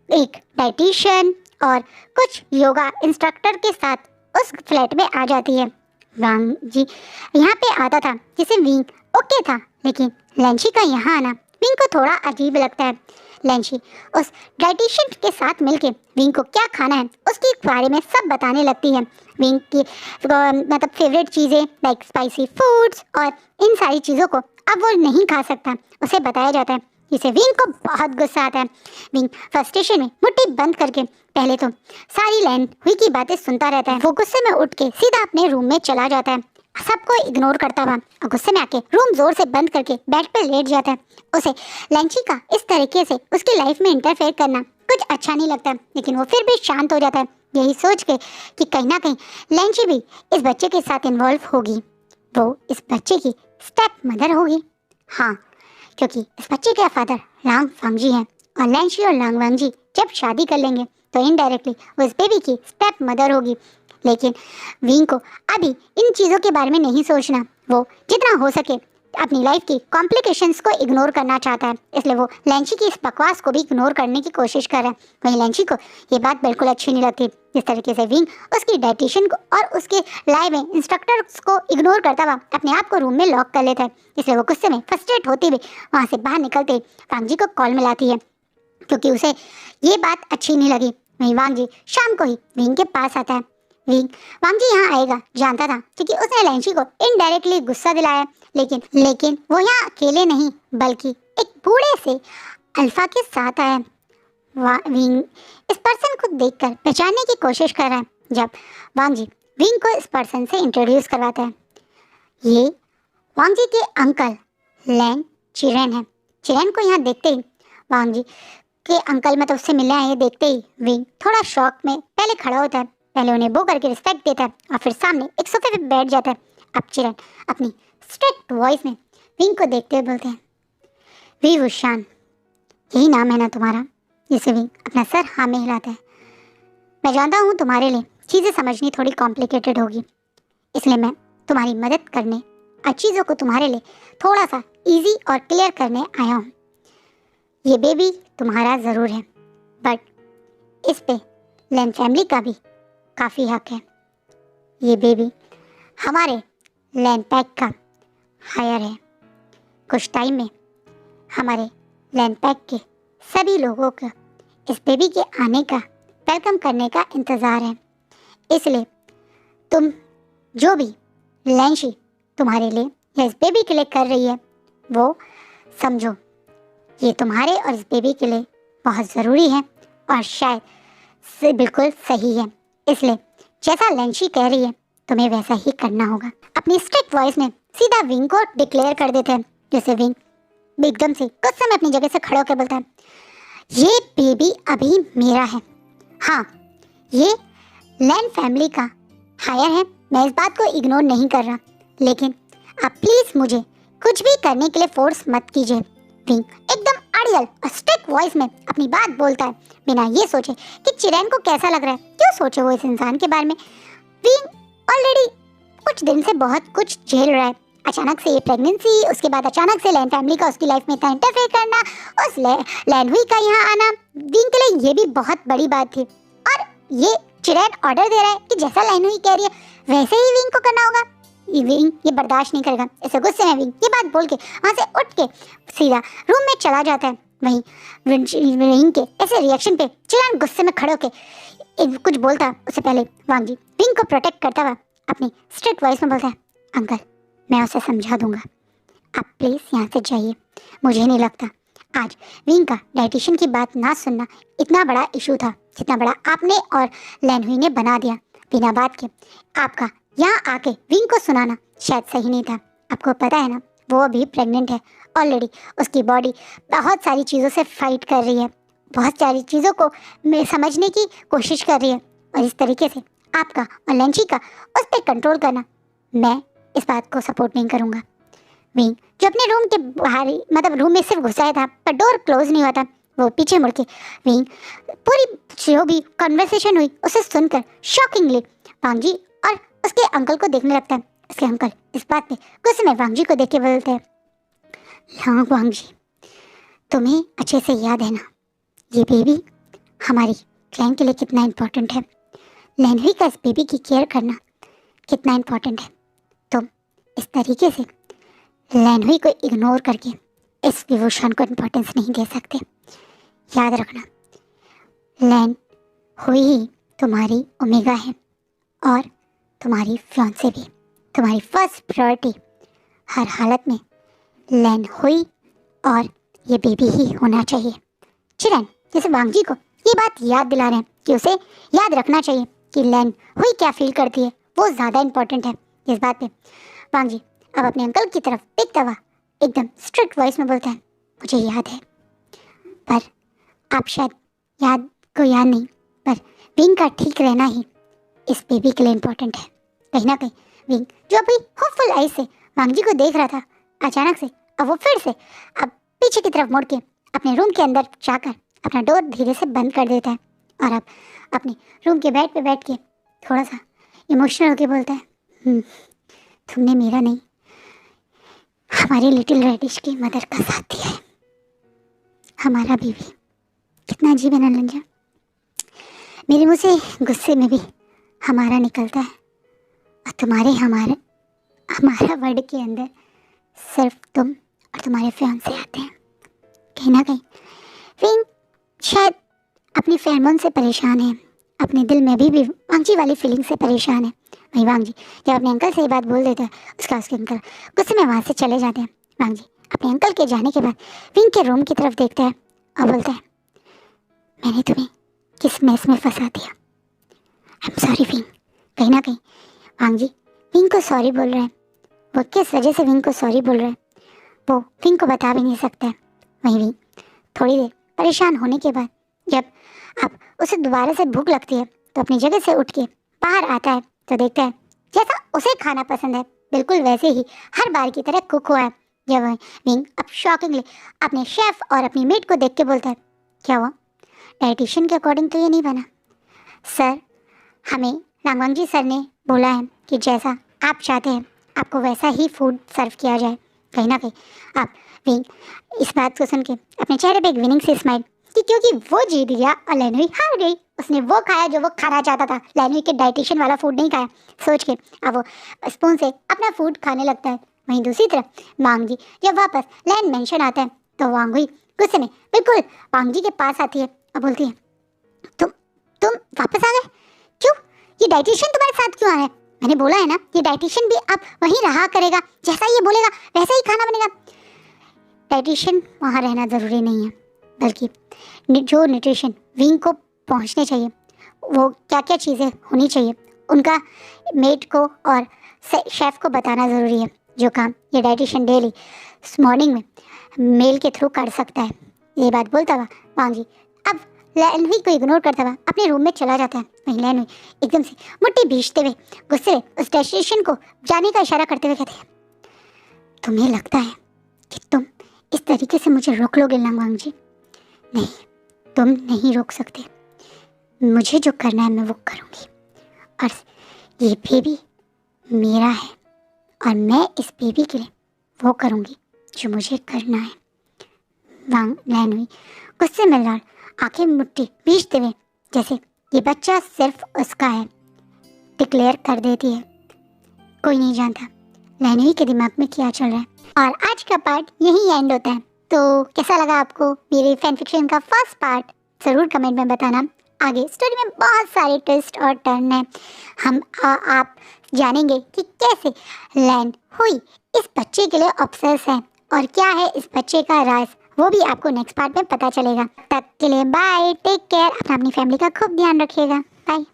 एक डाइटिशियन और कुछ योगा इंस्ट्रक्टर के साथ उस फ्लैट में आ जाती है। वांग जी यहाँ पे आता था जिसे विंग ओके था, लेकिन लेंशी का यहाँ आना विंग को थोड़ा अजीब लगता है। लेंशी उस डाइटिशियन के साथ मिलके विंग को क्या खाना है उसके बारे में सब बताने लगती है। विंग की मतलब फेवरेट चीज़ें लाइक स्पाइसी फूड्स और इन सारी चीज़ों को अब वो नहीं खा सकता, उसे बताया जाता है, जिसे विंग को बहुत गुस्सा आता है। विंग फ्रस्ट्रेशन में मुट्ठी बंद करके पहले तो सारी लैंड हुई की बातें सुनता रहता है। वो गुस्से में उठ के सीधा अपने रूम में चला जाता है, सबको इग्नोर करता हुआ, और गुस्से में आके रूम जोर से बंद करके बेड पे लेट जाता है। उसे लेंची का इस तरीके से उसकी लाइफ में इंटरफेयर करना कुछ अच्छा नहीं लगता, लेकिन वो फिर भी शांत हो जाता है, यही सोच के कि कहीं ना कहीं लेंची भी इस बच्चे के साथ इन्वॉल्व होगी, वो इस बच्चे की स्टेप मदर होगी। हाँ, क्योंकि इस बच्चे के फादर लांगवांग जी हैं, और लेंशी और लांगवांग जी जब शादी कर लेंगे तो इनडायरेक्टली वो इस बेबी की स्टेप मदर होगी। लेकिन विंग को अभी इन चीज़ों के बारे में नहीं सोचना, वो जितना हो सके अपनी लाइफ की कॉम्प्लिकेशंस को इग्नोर करना चाहता है, इसलिए वो लेंची की इस बकवास को भी इग्नोर करने की कोशिश कर रहा है। वहीं लेंची को ये बात बिल्कुल अच्छी नहीं लगती जिस तरीके से विंग उसकी डाइटिशियन को और उसके लाइव में इंस्ट्रक्टर्स को इग्नोर करता हुआ अपने आप को रूम में लॉक कर लेता है। इसलिए वो गुस्से में फ्रस्ट्रेट होती हुई वहाँ से बाहर निकलते वांग जी को कॉल मिलाती है, क्योंकि उसे ये बात अच्छी नहीं लगी। वहीं वांग जी शाम को ही विंग के पास आता है। वांग जी यहाँ आएगा जानता था, क्योंकि उसने लेंची को इनडायरेक्टली गुस्सा दिलाया, लेकिन वो यहाँ अकेले नहीं बल्कि एक बूढ़े से अल्फा के साथ आया। विंग इस पर्सन को देखकर पहचानने की कोशिश कर रहा है। जब वांग जी विंग को इस पर्सन से इंट्रोड्यूस करवाता है, ये वांग जी के अंकल लैंग चिरेन है। चिरेन को यहाँ देखते ही वांग जी कि अंकल मतलब उससे मिलने आए हैं, देखते ही विंग थोड़ा शॉक में पहले खड़ा होता है, पहले उन्हें बो करके रिस्पेक्ट देता है और फिर सामने एक सोफे पे बैठ जाता है। अब चिरन अपनी स्ट्रिक्ट वॉइस में विंग को देखते हुए बोलते हैं, वी वुशान, यही नाम है ना तुम्हारा? जिसे विंग अपना सर हाँ में हिलाता है। मैं जानता हूँ तुम्हारे लिए चीज़ें समझनी थोड़ी कॉम्प्लिकेटेड होगी, इसलिए मैं तुम्हारी मदद करने और चीज़ों को तुम्हारे लिए थोड़ा सा इजी और क्लियर करने आया हूँ। ये बेबी तुम्हारा ज़रूर है, बट इस पे लैन फैमिली का भी काफ़ी हक है। ये बेबी हमारे लैन पैक का हायर है। कुछ टाइम में हमारे लैन पैक के सभी लोगों का इस बेबी के आने का वेलकम करने का इंतज़ार है, इसलिए तुम जो भी लैंशी तुम्हारे लिए या इस बेबी के लिए कर रही है वो समझो, ये तुम्हारे और इस बेबी के लिए बहुत ज़रूरी है और शायद से बिल्कुल सही है, इसलिए जैसा लैंशी कह रही है तुम्हें वैसा ही करना होगा। अपनी स्ट्रिक्ट वॉइस में सीधा विंग को डिक्लेयर कर देते हैं, जैसे विंग एकदम से कुछ समय अपनी जगह से खड़ा होकर बोलता है, ये बेबी अभी मेरा है। हाँ, ये लैन फैमिली का हायर है, मैं इस बात को इग्नोर नहीं कर रहा, लेकिन आप प्लीज़ मुझे कुछ भी करने के लिए फोर्स मत कीजिए। विंग एकदम अड़ियल और स्ट्रिक्ट वॉइस में अपनी बात बोलता है, बिना ये सोचे कि चिरैन को कैसा लग रहा है। क्यों सोचे वो इस इंसान के बारे में? विंग ऑलरेडी कुछ दिन से बहुत कुछ झेल रहा है। अचानक से ये प्रेगनेंसी, उसके बाद अचानक से लैन फैमिली का उसकी लाइफ में इतना इंटरफेयर करना, उस लैन हुई का यहाँ आना, विंग के लिए ये भी बहुत बड़ी बात थी। और ये चिरैन ऑर्डर दे रहा है कि जैसा लैन हुई कह रही है वैसे ही विंग को करना होगा। विंग ये बर्दाश्त नहीं करेगा। ऐसे गुस्से में विंग ये बात बोल के वहाँ से उठ के सीधा रूम में चला जाता है। वहीं विंग के ऐसे रिएक्शन पे चिरैन गुस्से में खड़े होके कुछ बोलता उससे पहले वांग जी विंग को प्रोटेक्ट करता हुआ अपनी स्ट्रिक्ट वॉइस में बोलता है, अंकल मैं उसे समझा दूंगा, आप प्लीज़ यहाँ से जाइए। मुझे नहीं लगता आज विंग का डाइटिशियन की बात ना सुनना इतना बड़ा इशू था जितना बड़ा आपने और लैन हुई ने बना दिया। बिना बात के आपका यहाँ आके विंग को सुनाना शायद सही नहीं था। आपको पता है ना वो अभी प्रेग्नेंट है, ऑलरेडी उसकी बॉडी बहुत सारी चीज़ों से फाइट कर रही है, बहुत सारी चीज़ों को समझने की कोशिश कर रही है, और इस तरीके से आपका और लैंची का उस पर कंट्रोल करना, मैं इस बात को सपोर्ट नहीं करूँगा। विंग जो अपने रूम के बाहर ही मतलब रूम में सिर्फ घुसाया था पर डोर क्लोज नहीं हुआ था, वो पीछे मुड़ के विंग पूरी जो भी कन्वर्सेशन हुई उसे सुनकर शॉकिंगली वांग जी और उसके अंकल को देखने लगता है। उसके अंकल इस बात पे गुस्से में वांग जी को देख के बोलते हैं, हाँ वांग जी तुम्हें अच्छे से याद है ना ये बेबी हमारी क्लैन के लिए कितना इम्पोर्टेंट है, लैनवी का इस बेबी की केयर करना कितना इम्पोर्टेंट है। तुम इस तरीके से लैनवी को इग्नोर करके इस डिवोशन को इम्पोर्टेंस नहीं दे सकते। याद रखना लैन हुई ही तुम्हारी ओमेगा है और तुम्हारी फियांसे भी, तुम्हारी फर्स्ट प्रायोरिटी हर हालत में लैन हुई और ये बेबी ही होना चाहिए। चिरैन जैसे वांग जी को ये बात याद दिला रहे हैं कि उसे याद रखना चाहिए कि लैन हुई क्या फील करती है, वो ज़्यादा इम्पोर्टेंट है। इस बात पे वांग जी अब अपने अंकल की तरफ देखता हुआ एकदम स्ट्रिक्ट वॉइस में बोलता है, मुझे याद है पर आप शायद याद नहीं, पर विंग का ठीक रहना ही इस बेबी के लिए इम्पोर्टेंट है। कहीं ना कहीं विंग जो अभी होपफुल आई से वांग जी को देख रहा था, अचानक से अब वो फिर से अब पीछे की तरफ मुड़ के अपने रूम के अंदर जाकर अपना डोर धीरे से बंद कर देता है और अब अपने रूम के बेड पे बैठ के थोड़ा सा इमोशनल होके बोलता है, तुमने मेरा नहीं हमारी लिटिल रेडिश की मदर का साथ दिया है। हमारा बेबी कितना अजीब है ना लंजा, मेरे मुँह से गुस्से में भी हमारा निकलता है और तुम्हारे हमारा वर्ड के अंदर सिर्फ तुम और तुम्हारे फियांसे आते हैं। कहीं ना कहीं विंग शायद अपनी फेरमोन से परेशान है, अपने दिल में भी वांग जी वाली फीलिंग से परेशान है। वही वांग जी जब अपने अंकल से ये बात बोल देता है उसके अंकल गुस्से में वहाँ से चले जाते हैं। वांग जी अपने अंकल के जाने के बाद विंग के रूम की तरफ देखता है और बोलता है, मैंने तुम्हें किस मैस में फंसा दिया, आई एम सॉरी विंग। कहीं ना कहीं वांग जी विंग को सॉरी बोल रहे हैं। वो किस वजह से विंग को सॉरी बोल रहे हैं वो विंग को बता भी नहीं सकता है। वहीं विंग थोड़ी देर परेशान होने के बाद जब अब उसे दोबारा से भूख लगती है तो अपनी जगह से उठ के बाहर आता है तो देखता है जैसा उसे खाना पसंद है बिल्कुल वैसे ही हर बार की तरह कुक हुआ है। जब विंग अब शॉकिंगली अपने शेफ और अपनी मेट को देख के बोलता है, क्या हुआ? डाइटिशियन के अकॉर्डिंग तो ये नहीं बना सर। हमें लांगवांगजी सर ने बोला है कि जैसा आप चाहते हैं आपको वैसा ही फूड सर्व किया जाए। कहीं ना कहीं आप विंग इस बात को सुन के अपने चेहरे पे एक विनिंग से स्माइल कि क्योंकि वो जीत गया और लेनवी हार गई। उसने वो खाया जो वो खाना चाहता था, लेनवी के डाइटिशियन वाला फूड नहीं खाया। सोच के अब वो स्पून से अपना फूड खाने लगता है। वहीं दूसरी तरफ वांग जी जब वापस लैंड मेंशन आता है तो वांग हुई गुस्से में बिल्कुल वांग जी के पास आती है और बोलती है, तुम वापस आ गए? क्यों? ये डाइटिशियन तुम्हारे साथ क्यों आ रहा है? मैंने बोला है ना ये डाइटिशियन भी अब वहीं रहा करेगा, जैसा ये बोलेगा वैसा ही खाना बनेगा। डाइटिशियन वहाँ रहना ज़रूरी नहीं है, बल्कि जो न्यूट्रिशन विंग को पहुँचने चाहिए वो क्या क्या चीज़ें होनी चाहिए उनका मेट को और शेफ़ को बताना ज़रूरी है। जो काम ये डाइटिशियन डेली मॉर्निंग में मेल के थ्रू कर सकता है। ये बात बोलता हुआ वांग जी अब लैनवी को इग्नोर करता हुआ अपने रूम में चला जाता है। वहीं लैनवी एकदम से मुट्ठी भींचते हुए गुस्से में उस डेस्टिनेशन को जाने का इशारा करते हुए कहते हैं, तुम्हें लगता है कि तुम इस तरीके से मुझे रोक लोगे लांगवांग जी? नहीं, तुम नहीं रोक सकते। मुझे जो करना है मैं वो करूँगी और ये बेबी मेरा है और मैं इस बेबी के लिए वो करूँगी जो मुझे करना है। वांग लैनवी गुस्से में लाल आंखें मुट्ठी भींचते हुए जैसे ये बच्चा सिर्फ उसका है डिक्लेयर कर देती है। कोई नहीं जानता लैनवी के दिमाग में क्या चल रहा है। और आज का पार्ट यहीं एंड होता है। तो कैसा लगा आपको मेरे फैन फिक्शन का फर्स्ट पार्ट ज़रूर कमेंट में बताना। आगे स्टोरी में बहुत सारे ट्विस्ट और टर्न है। हम आप जानेंगे कि कैसे लैन हुई इस बच्चे के लिए ऑब्सेस है और क्या है इस बच्चे का राज, वो भी आपको नेक्स्ट पार्ट में पता चलेगा। तब के लिए बाय, टेक केयर, अपनी फैमिली का खूब ध्यान रखिएगा। बाय।